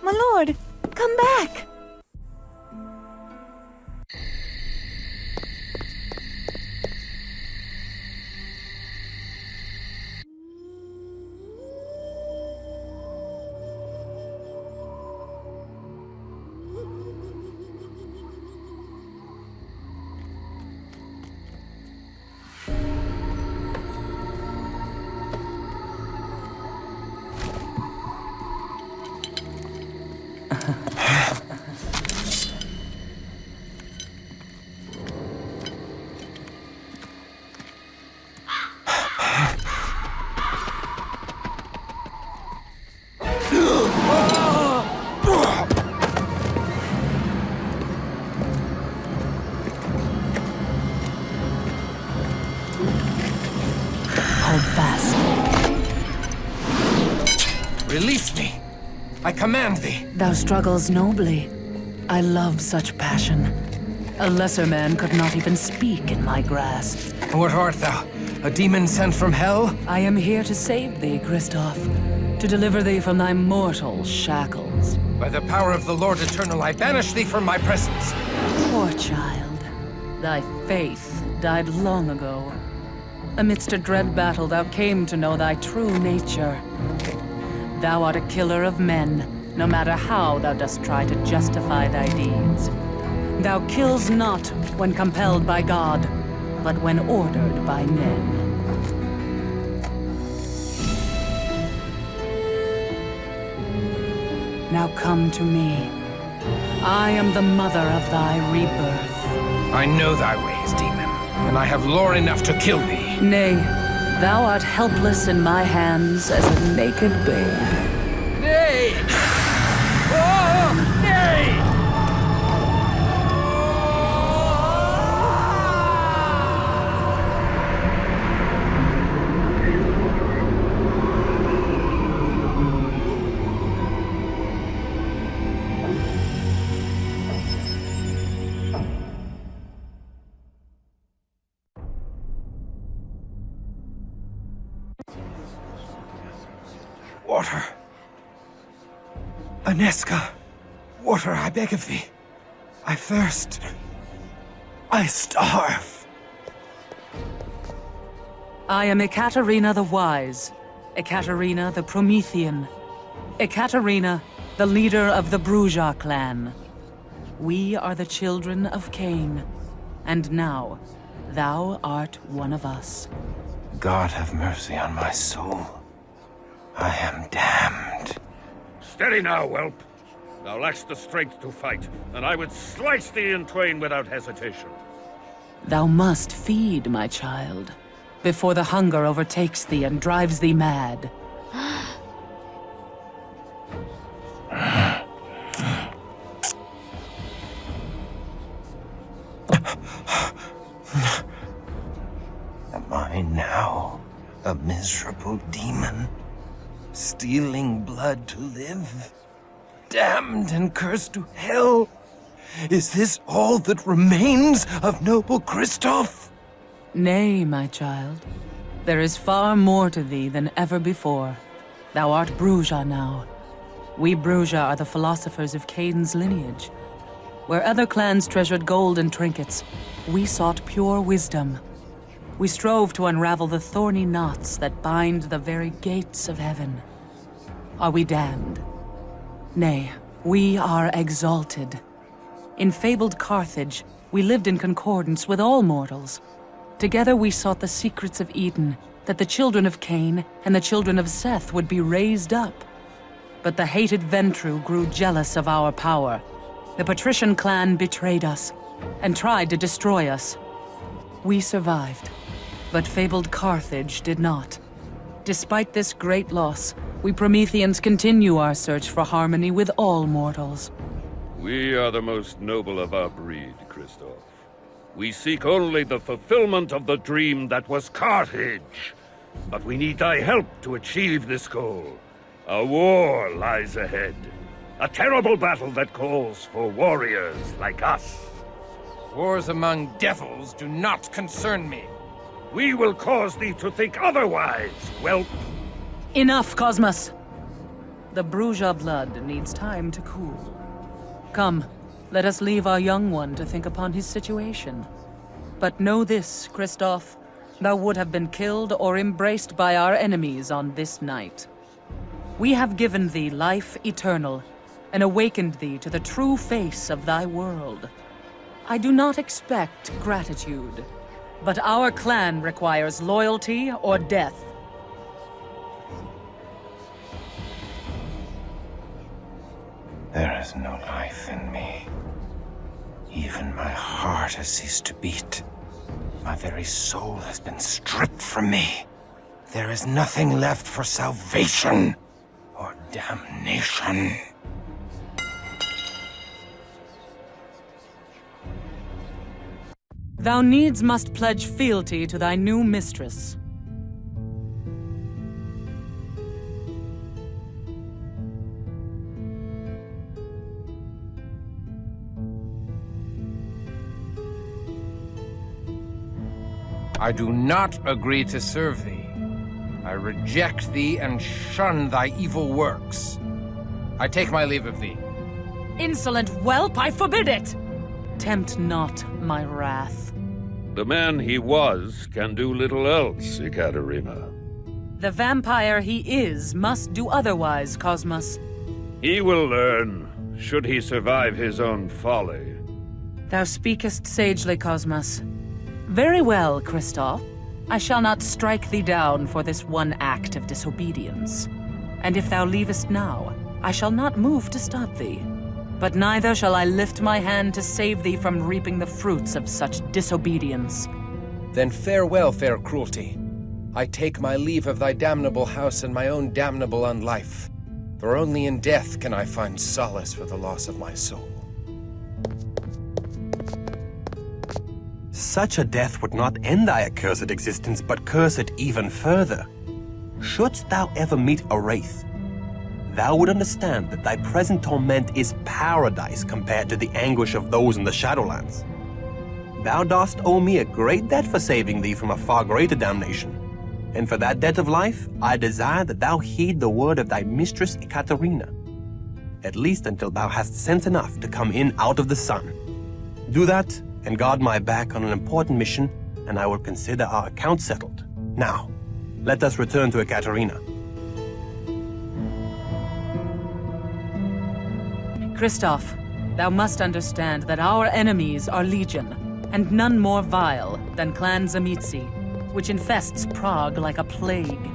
My lord, come back! Hold fast. Release me! I command thee! Thou struggles nobly. I love such passion. A lesser man could not even speak in my grasp. What art thou? A demon sent from hell? I am here to save thee, Christoph. To deliver thee from thy mortal shackles. By the power of the Lord Eternal, I banish thee from my presence. Poor child. Thy faith died long ago. Amidst a dread battle, thou came to know thy true nature. Thou art a killer of men, no matter how thou dost try to justify thy deeds. Thou kills not when compelled by God, but when ordered by men. Now come to me. I am the mother of thy rebirth. I know thy ways, demon, and I have lore enough to kill thee. Nay, thou art helpless in my hands as a naked babe. Nay! Oh, nay! Water. Aniska. Water, I beg of thee. I thirst. I starve. I am Ekaterina the Wise, Ekaterina the Promethean, Ekaterina, the leader of the Bruja clan. We are the children of Cain, and now thou art one of us. God have mercy on my soul. I am damned. Steady now, whelp. Thou lackst the strength to fight, and I would slice thee in twain without hesitation. Thou must feed, my child. before the hunger overtakes thee and drives thee mad. Am I now a miserable demon, stealing blood to live, damned and cursed to hell? Is this all that remains of noble Christoph? Nay, my child. There is far more to thee than ever before. Thou art Bruja now. We Bruja are the philosophers of Cain's lineage. Where other clans treasured gold and trinkets, we sought pure wisdom. We strove to unravel the thorny knots that bind the very gates of heaven. Are we damned? Nay, we are exalted. In fabled Carthage, we lived in concordance with all mortals. Together we sought the secrets of Eden, that the children of Cain and the children of Seth would be raised up. But the hated Ventru grew jealous of our power. The patrician clan betrayed us and tried to destroy us. We survived, but fabled Carthage did not. Despite this great loss, we Prometheans continue our search for harmony with all mortals. We are the most noble of our breed, Christoph. We seek only the fulfillment of the dream that was Carthage. But we need thy help to achieve this goal. A war lies ahead. A terrible battle that calls for warriors like us. Wars among devils do not concern me. We will cause thee to think otherwise, whelp. Enough, Cosmos! The Bruja blood needs time to cool. Come, let us leave our young one to think upon his situation. But know this, Christoph, thou would have been killed or embraced by our enemies on this night. We have given thee life eternal, and awakened thee to the true face of thy world. I do not expect gratitude, but our clan requires loyalty or death. There is no life in me. Even my heart has ceased to beat. My very soul has been stripped from me. There is nothing left for salvation or damnation. Thou needs must pledge fealty to thy new mistress. I do not agree to serve thee. I reject thee and shun thy evil works. I take my leave of thee. Insolent whelp, I forbid it! Tempt not my wrath. The man he was can do little else, Ekaterina. The vampire he is must do otherwise, Cosmos. He will learn, should he survive his own folly. Thou speakest sagely, Cosmos. Very well, Christoph. I shall not strike thee down for this one act of disobedience. And if thou leavest now, I shall not move to stop thee. But neither shall I lift my hand to save thee from reaping the fruits of such disobedience. Then farewell, fair cruelty. I take my leave of thy damnable house and my own damnable unlife. For only in death can I find solace for the loss of my soul. Such a death would not end thy accursed existence, but curse it even further. Shouldst thou ever meet a wraith, thou would understand that thy present torment is paradise compared to the anguish of those in the Shadowlands. Thou dost owe me a great debt for saving thee from a far greater damnation. And for that debt of life, I desire that thou heed the word of thy mistress Ekaterina, at least until thou hast sense enough to come in out of the sun. Do that, and guard my back on an important mission, and I will consider our account settled. Now, let us return to Ekaterina. Christoph, thou must understand that our enemies are legion, and none more vile than Clan Zamitzi, which infests Prague like a plague.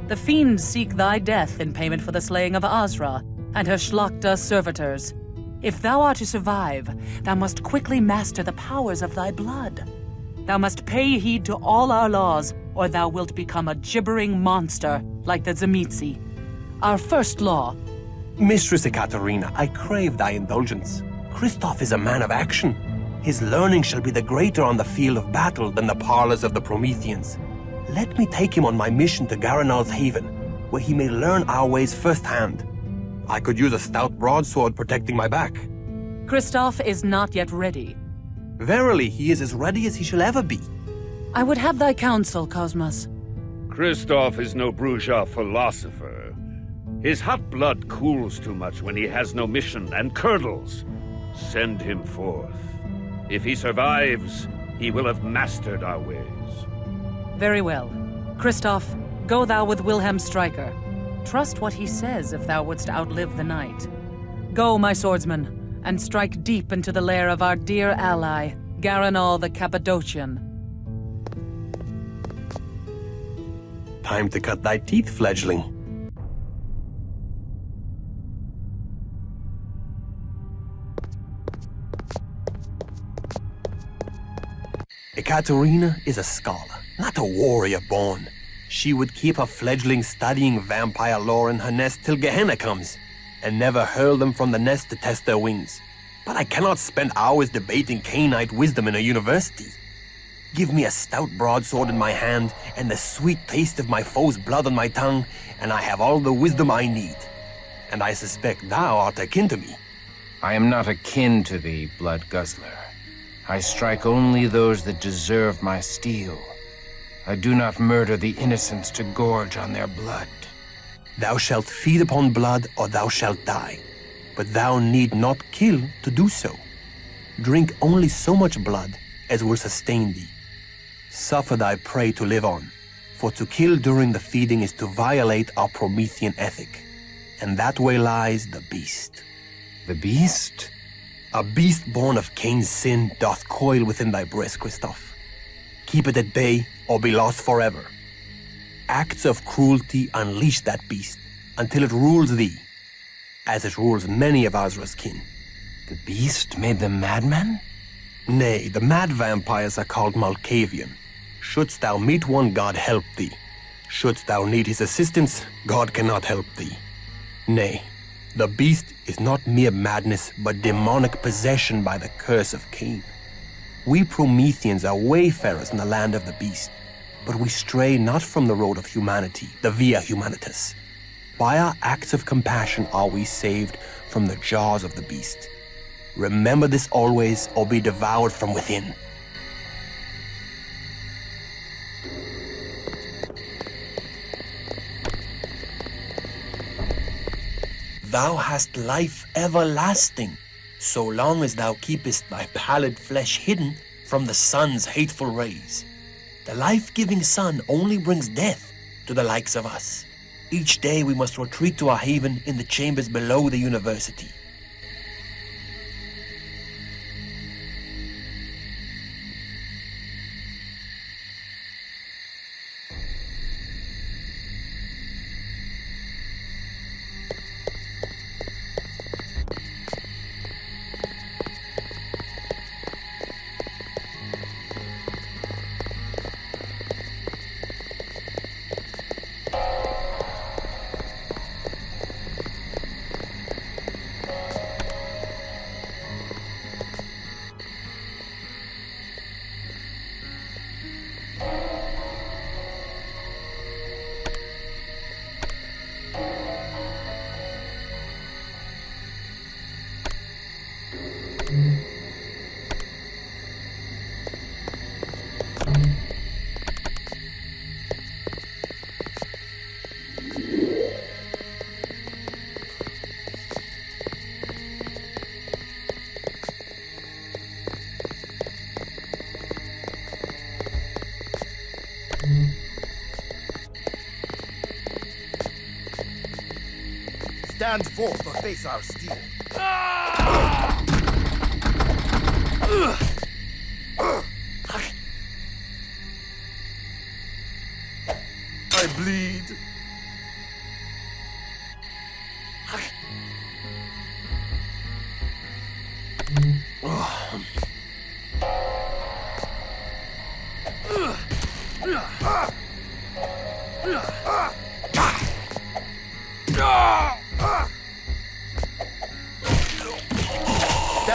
The fiends seek thy death in payment for the slaying of Azra and her Shlachta servitors. If thou art to survive, thou must quickly master the powers of thy blood. Thou must pay heed to all our laws, or thou wilt become a gibbering monster like the Tzimisce. Our first law. Mistress Ekaterina, I crave thy indulgence. Kristoff is a man of action. His learning shall be the greater on the field of battle than the parlors of the Prometheans. Let me take him on my mission to Garanal's Haven, where he may learn our ways firsthand. I could use a stout broadsword protecting my back. Kristoff is not yet ready. Verily, he is as ready as he shall ever be. I would have thy counsel, Cosmos. Kristoff is no bourgeois philosopher. His hot blood cools too much when he has no mission and curdles. Send him forth. If he survives, he will have mastered our ways. Very well. Kristoff, go thou with Wilhelm Stryker. Trust what he says if thou wouldst outlive the night. Go, my swordsman, and strike deep into the lair of our dear ally, Garanal the Cappadocian. Time to cut thy teeth, fledgling. Ekaterina is a scholar, not a warrior born. She would keep her fledglings studying vampire lore in her nest till Gehenna comes, and never hurl them from the nest to test their wings. But I cannot spend hours debating Cainite wisdom in a university. Give me a stout broadsword in my hand, and the sweet taste of my foe's blood on my tongue, and I have all the wisdom I need. And I suspect thou art akin to me. I am not akin to thee, blood guzzler. I strike only those that deserve my steel. I do not murder the innocents to gorge on their blood. Thou shalt feed upon blood, or thou shalt die. But thou need not kill to do so. Drink only so much blood as will sustain thee. Suffer thy prey to live on, for to kill during the feeding is to violate our Promethean ethic. And that way lies the beast. The beast? A beast born of Cain's sin doth coil within thy breast, Kristoff. Keep it at bay, or be lost forever. Acts of cruelty unleash that beast until it rules thee, as it rules many of Azra's kin. The beast made them madmen? Nay, the mad vampires are called Malkavian. Shouldst thou meet one, God help thee. Shouldst thou need his assistance, God cannot help thee. Nay, the beast is not mere madness, but demonic possession by the curse of Cain. We Prometheans are wayfarers in the land of the beast, but we stray not from the road of humanity, the Via Humanitas. By our acts of compassion are we saved from the jaws of the beast. Remember this always, or be devoured from within. Thou hast life everlasting, so long as thou keepest thy pallid flesh hidden from the sun's hateful rays. The life-giving sun only brings death to the likes of us. Each day we must retreat to our haven in the chambers below the university. Stand forth or face our steel. I bleed.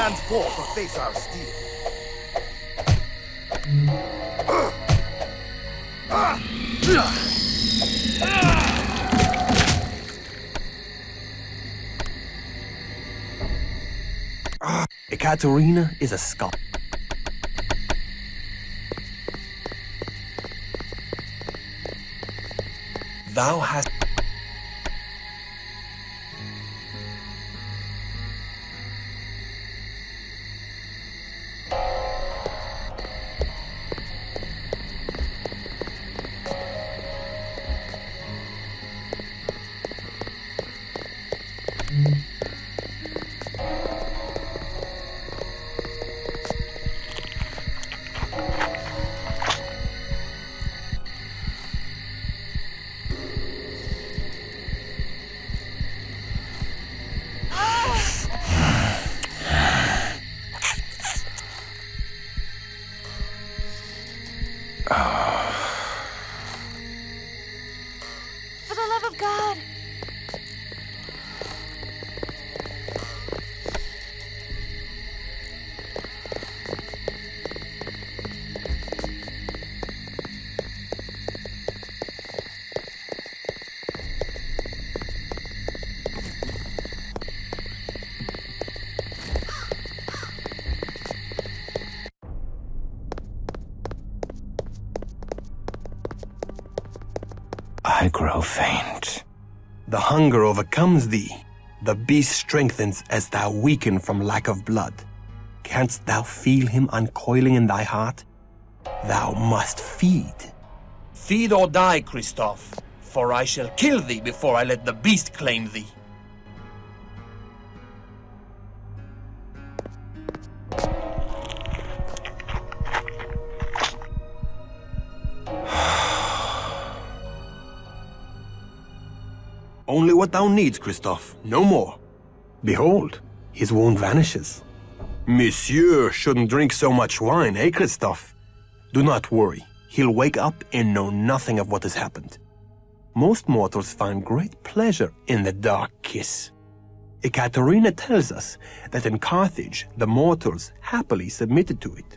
stand forth or face our steel. Ekaterina is a skull. Thou hast... For the love of God! I grow faint. The hunger overcomes thee. The beast strengthens as thou weaken from lack of blood. Canst thou feel him uncoiling in thy heart? Thou must feed. Feed or die, Christoph, for I shall kill thee before I let the beast claim thee. Only what thou needs, Christoph, no more. Behold, his wound vanishes. Monsieur shouldn't drink so much wine, eh, Christoph? Do not worry, he'll wake up and know nothing of what has happened. Most mortals find great pleasure in the dark kiss. Ekaterina tells us that in Carthage, the mortals happily submitted to it.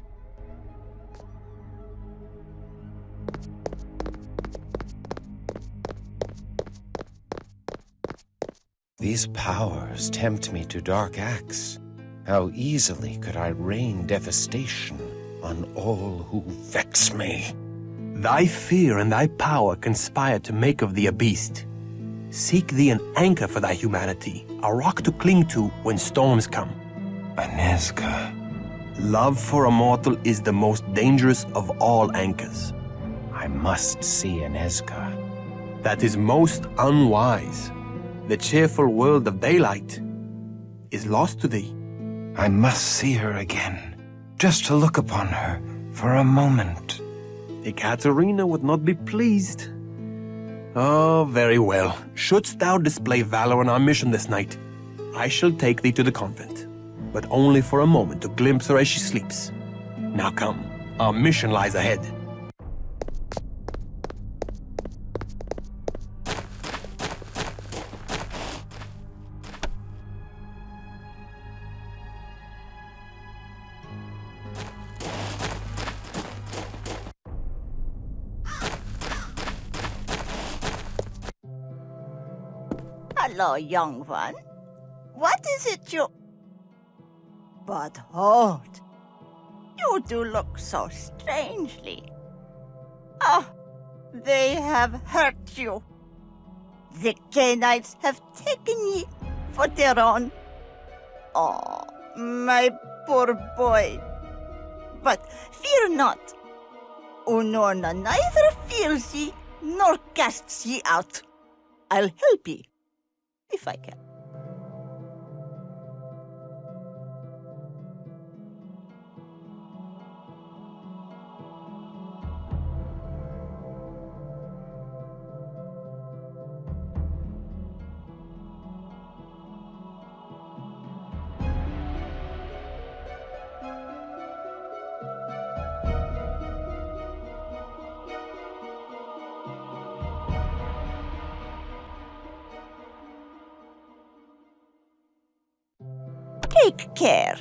These powers tempt me to dark acts. How easily could I rain devastation on all who vex me? Thy fear and thy power conspire to make of thee a beast. Seek thee an anchor for thy humanity, a rock to cling to when storms come. Anezka. Love for a mortal is the most dangerous of all anchors. I must see Anezka. That is most unwise. The cheerful world of daylight is lost to thee. I must see her again, just to look upon her for a moment. Ekaterina would not be pleased. Oh, very well. Shouldst thou display valor on our mission this night, I shall take thee to the convent, but only for a moment to glimpse her as she sleeps. Now come, our mission lies ahead. Hello, young one. What is it you... But hold. You do look so strangely. Ah, they have hurt you. The Canaanites have taken ye for their own. Oh, my poor boy. But fear not. Unorna neither fears ye nor casts ye out. I'll help ye, if I can. Take care.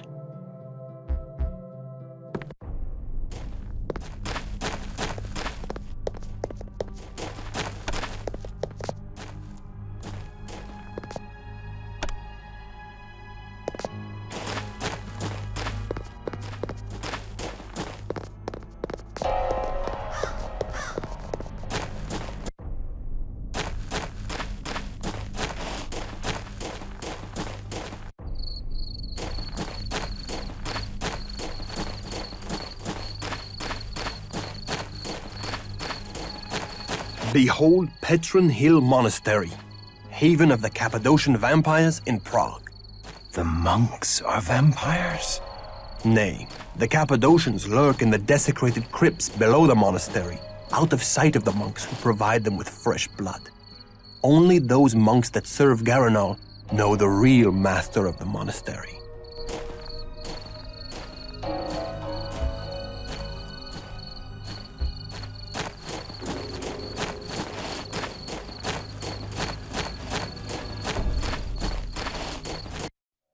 Behold Petron Hill Monastery, haven of the Cappadocian vampires in Prague. The monks are vampires? Nay, the Cappadocians lurk in the desecrated crypts below the monastery, out of sight of the monks who provide them with fresh blood. Only those monks that serve Garanal know the real master of the monastery.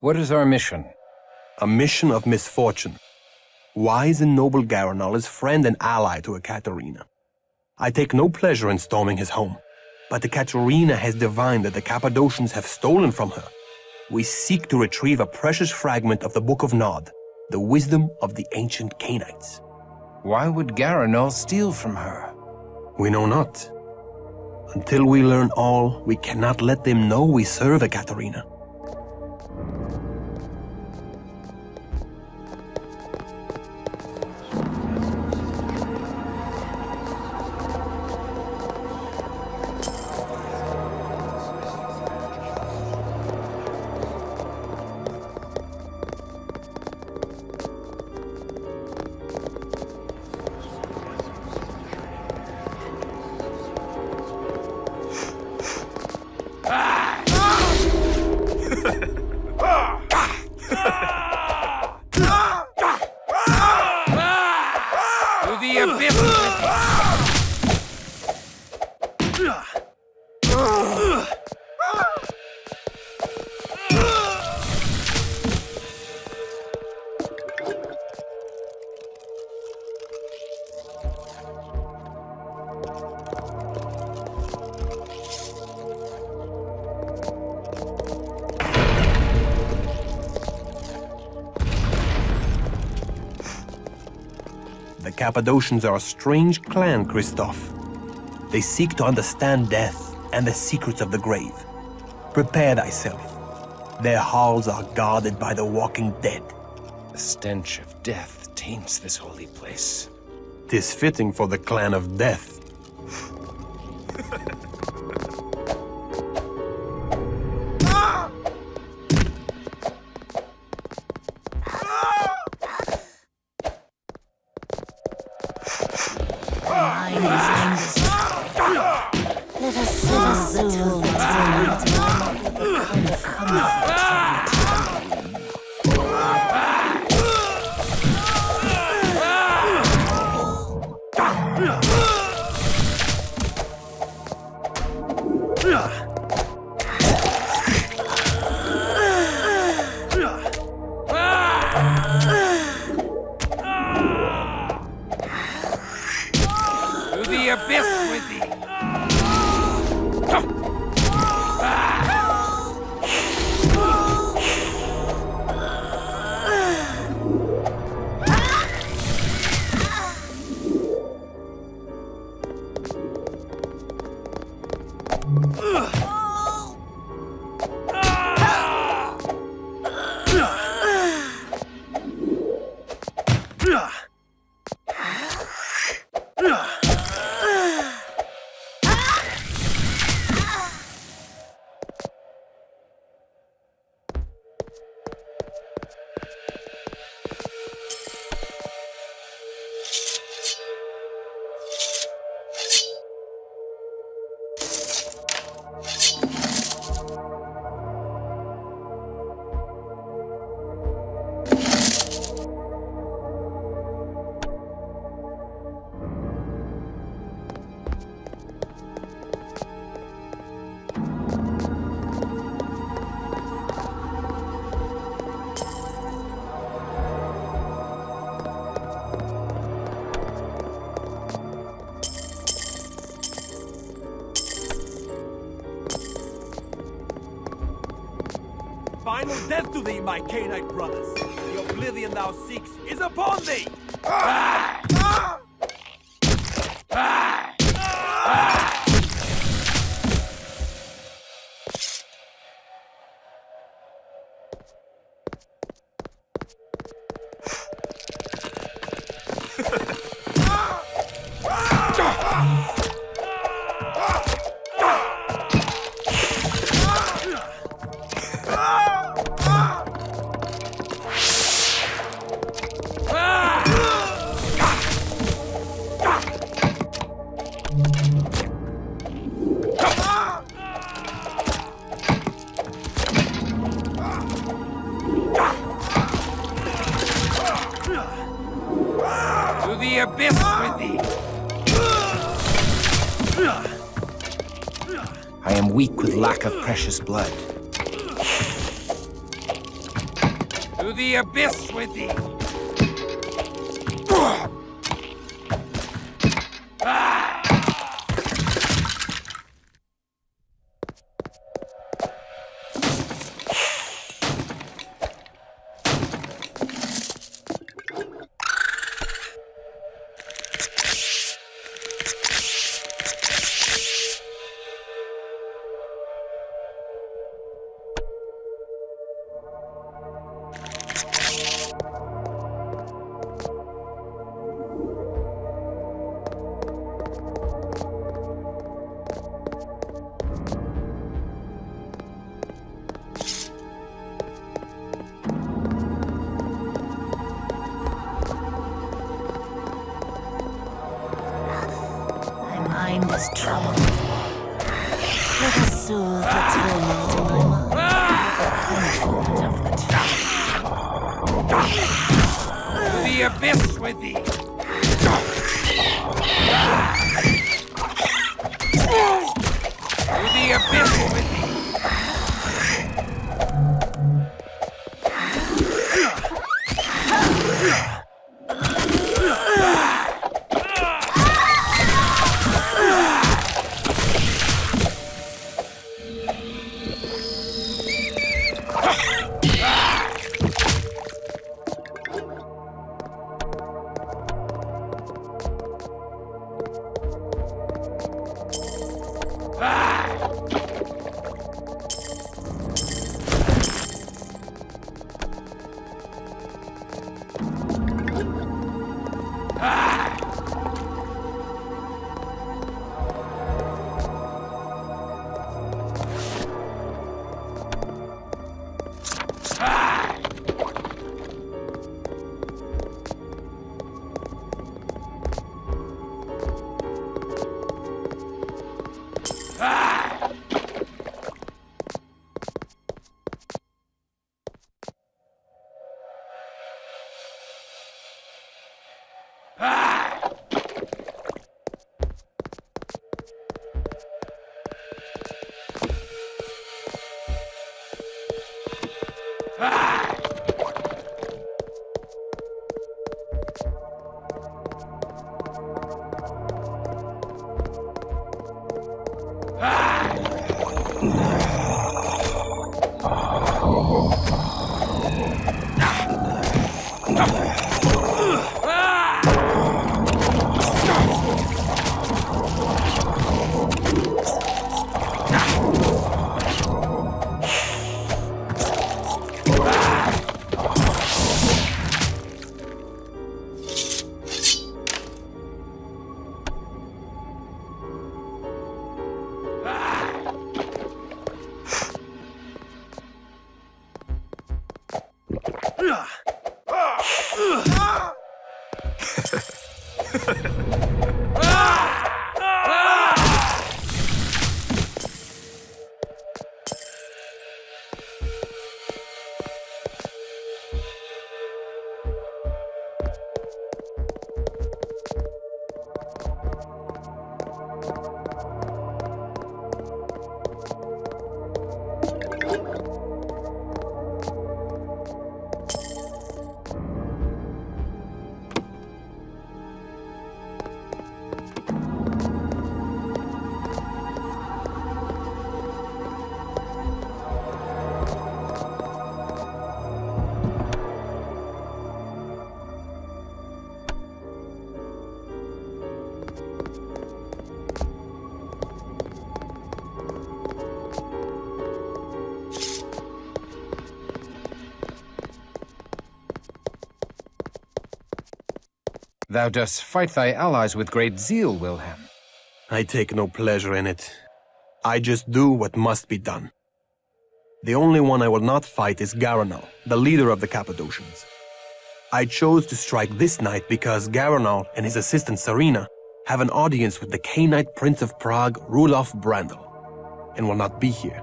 What is our mission? A mission of misfortune. Wise and noble Garanal is friend and ally to Ekaterina. I take no pleasure in storming his home, but Ekaterina has divined that the Cappadocians have stolen from her. We seek to retrieve a precious fragment of the Book of Nod, the wisdom of the ancient Canaanites. Why would Garanal steal from her? We know not. Until we learn all, we cannot let them know we serve Ekaterina. The Cappadocians are a strange clan, Christoph. They seek to understand death and the secrets of the grave. Prepare thyself. Their halls are guarded by the walking dead. The stench of death taints this holy place. 'Tis fitting for the clan of death. Final death to thee, my Canaanite brothers! The oblivion thou seeks is upon thee! the abyss with thee! I am weak with lack of precious blood. To the abyss with thee! Mind is troubled. Let us soothe the tumult in my mind. Of the To the abyss with thee! To the abyss with thee! Thou dost fight thy allies with great zeal, Wilhelm. I take no pleasure in it. I just do what must be done. The only one I will not fight is Garanal, the leader of the Cappadocians. I chose to strike this night because Garanal and his assistant Serena have an audience with the Cainite Prince of Prague, Rudolf Brandl, and will not be here.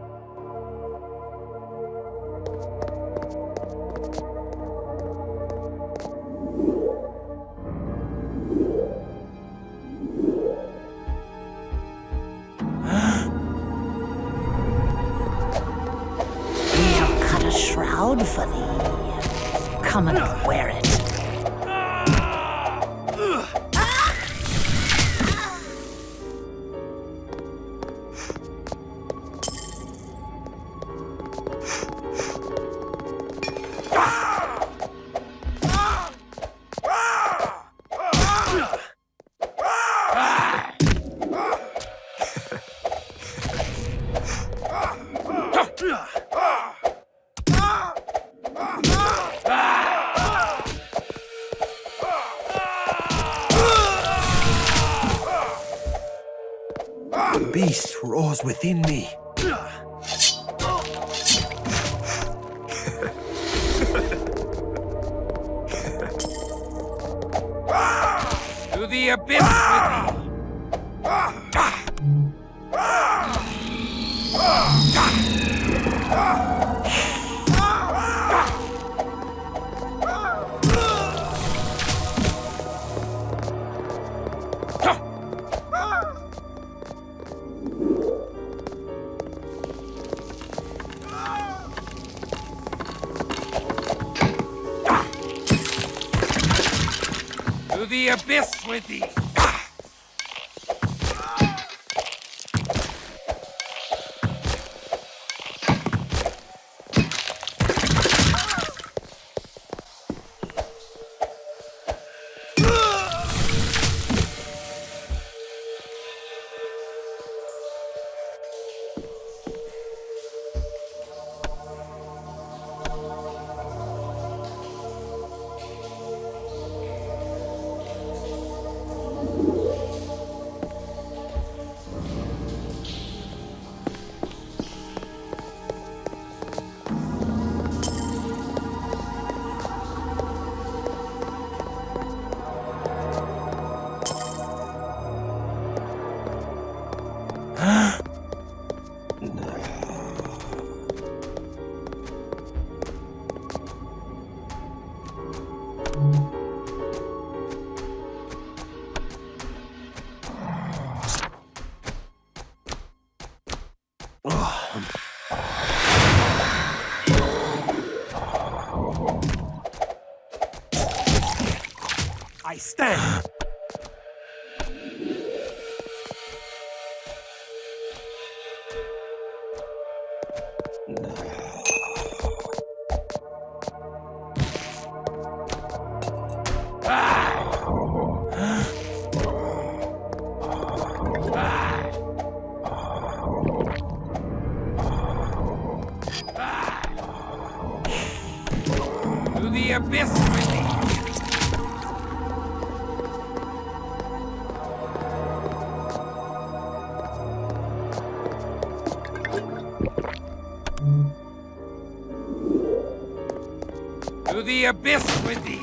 Come and wear it. The beast roars within me. To the abyss with thee! To the abyss with thee! I stand. To the abyss with thee! To the abyss with thee!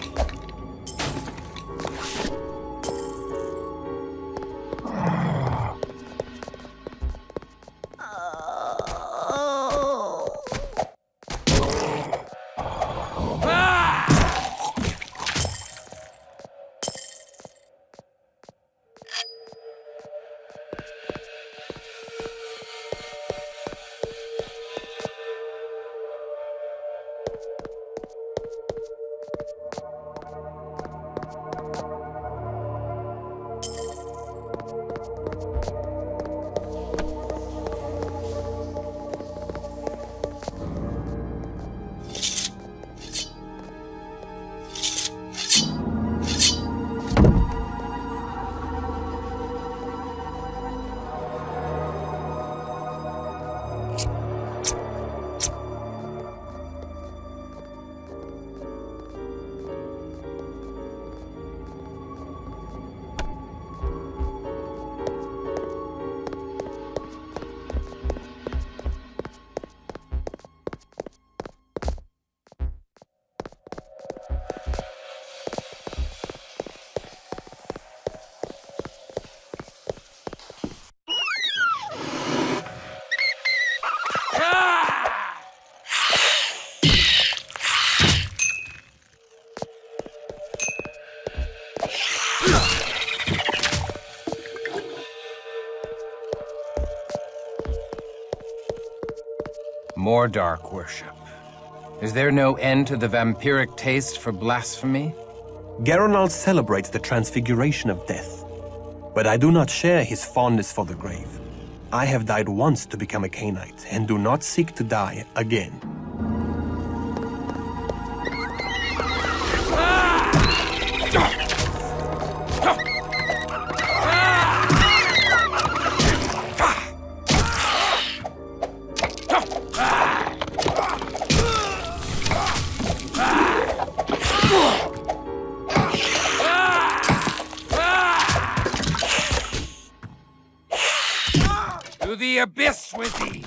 More dark worship. Is there no end to the vampiric taste for blasphemy? Garanal celebrates the transfiguration of death, but I do not share his fondness for the grave. I have died once to become a Cainite, and do not seek to die again. To the abyss with thee!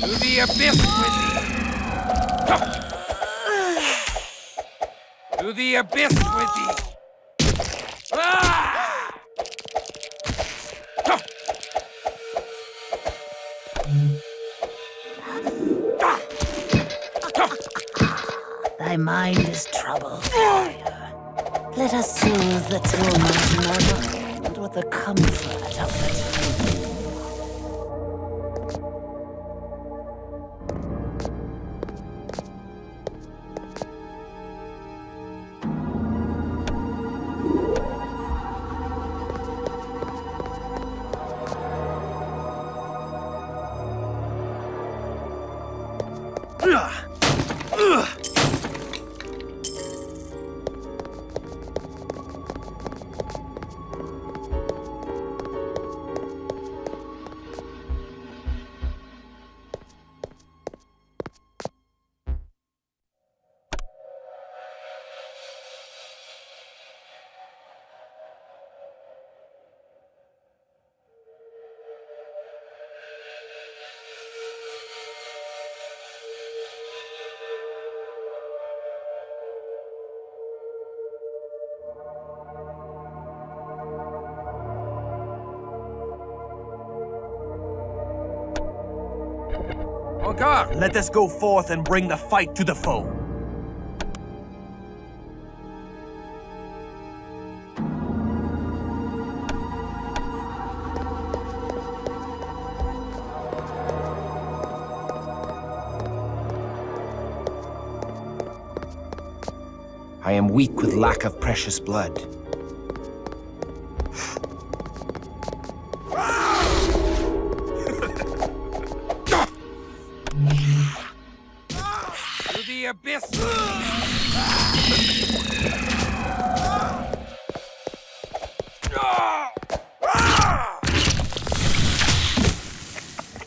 To the abyss with thee! To the abyss with thee! Thy mind is troubled, warrior. Let us soothe the tumult in thy mind with the comfort of the truth. Let us go forth and bring the fight to the foe. I am weak with lack of precious blood. To the abyss!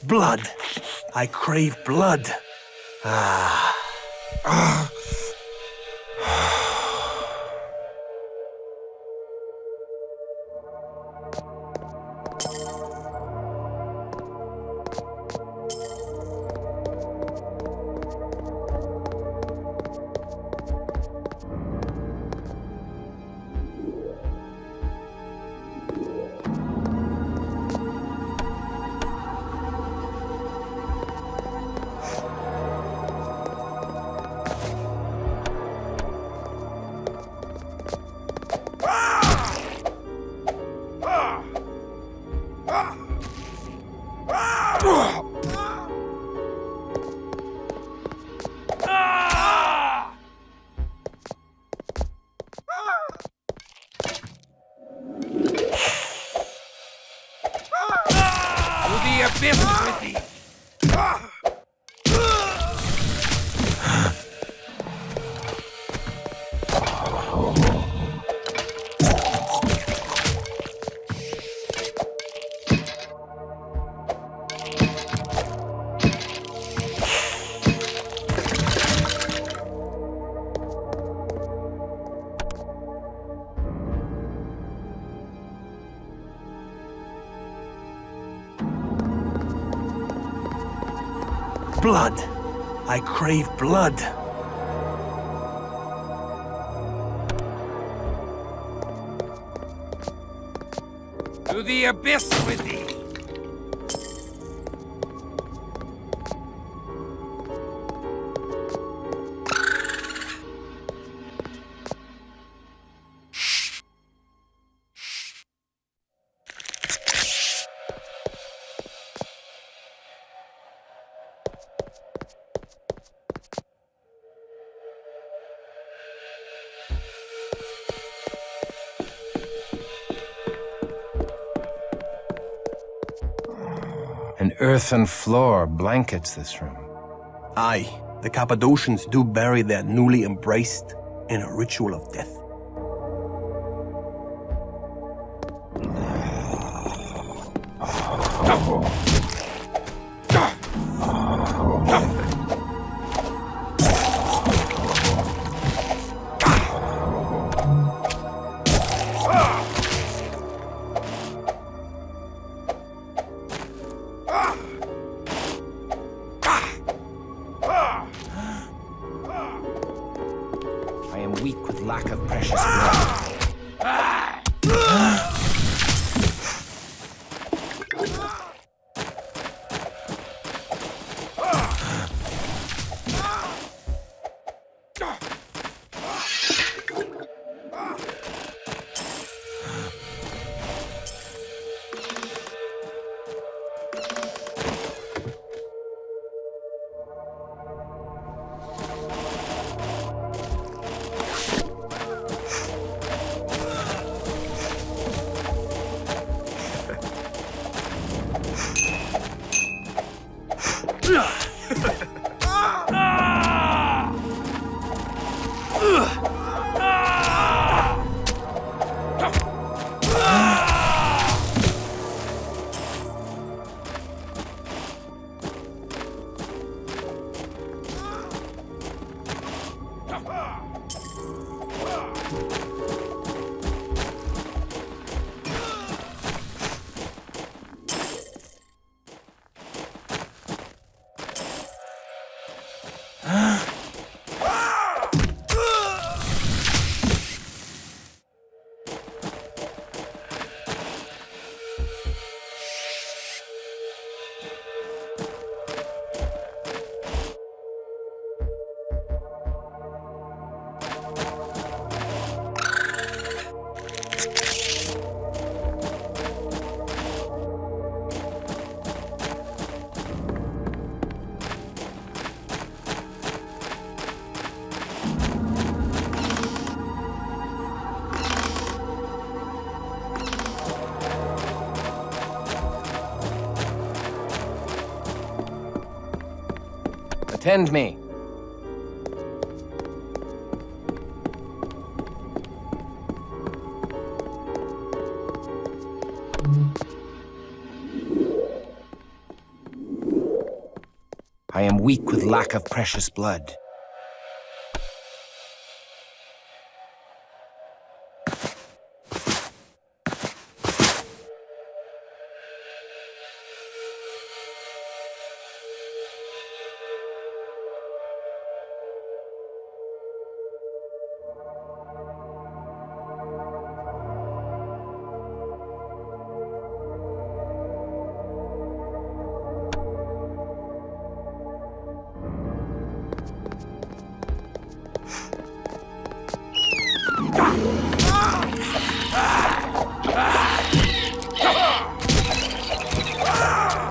Blood! I crave blood. Blood. I crave blood. To the abyss with thee! An earthen floor blankets this room. Aye, the Cappadocians do bury their newly embraced in a ritual of death. I am weak with lack of precious blood. Attend me. weak with lack of precious blood.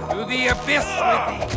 To the abyss with thee!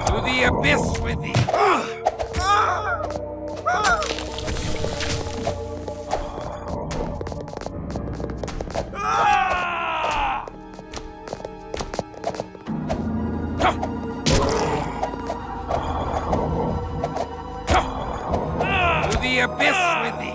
To the abyss with thee! To the abyss with thee!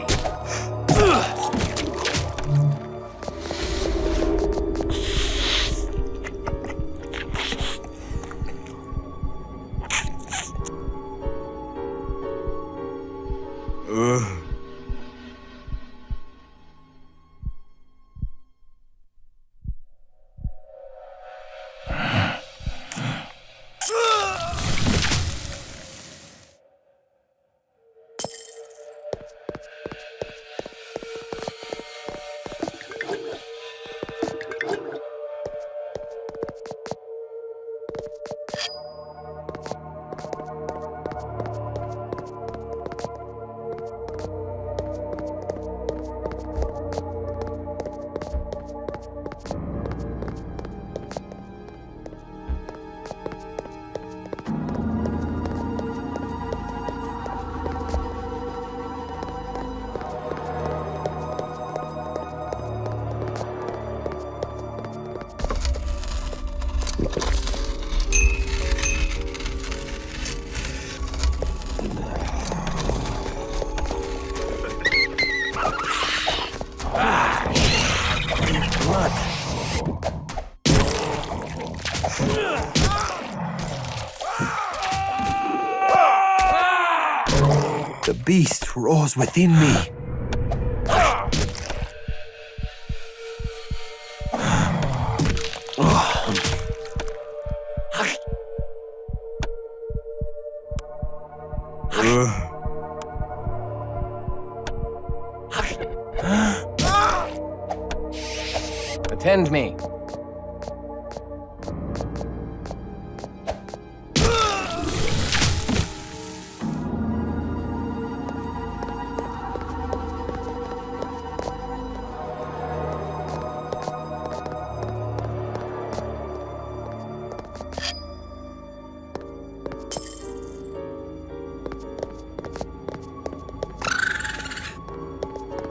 The beast roars within me. Attend me.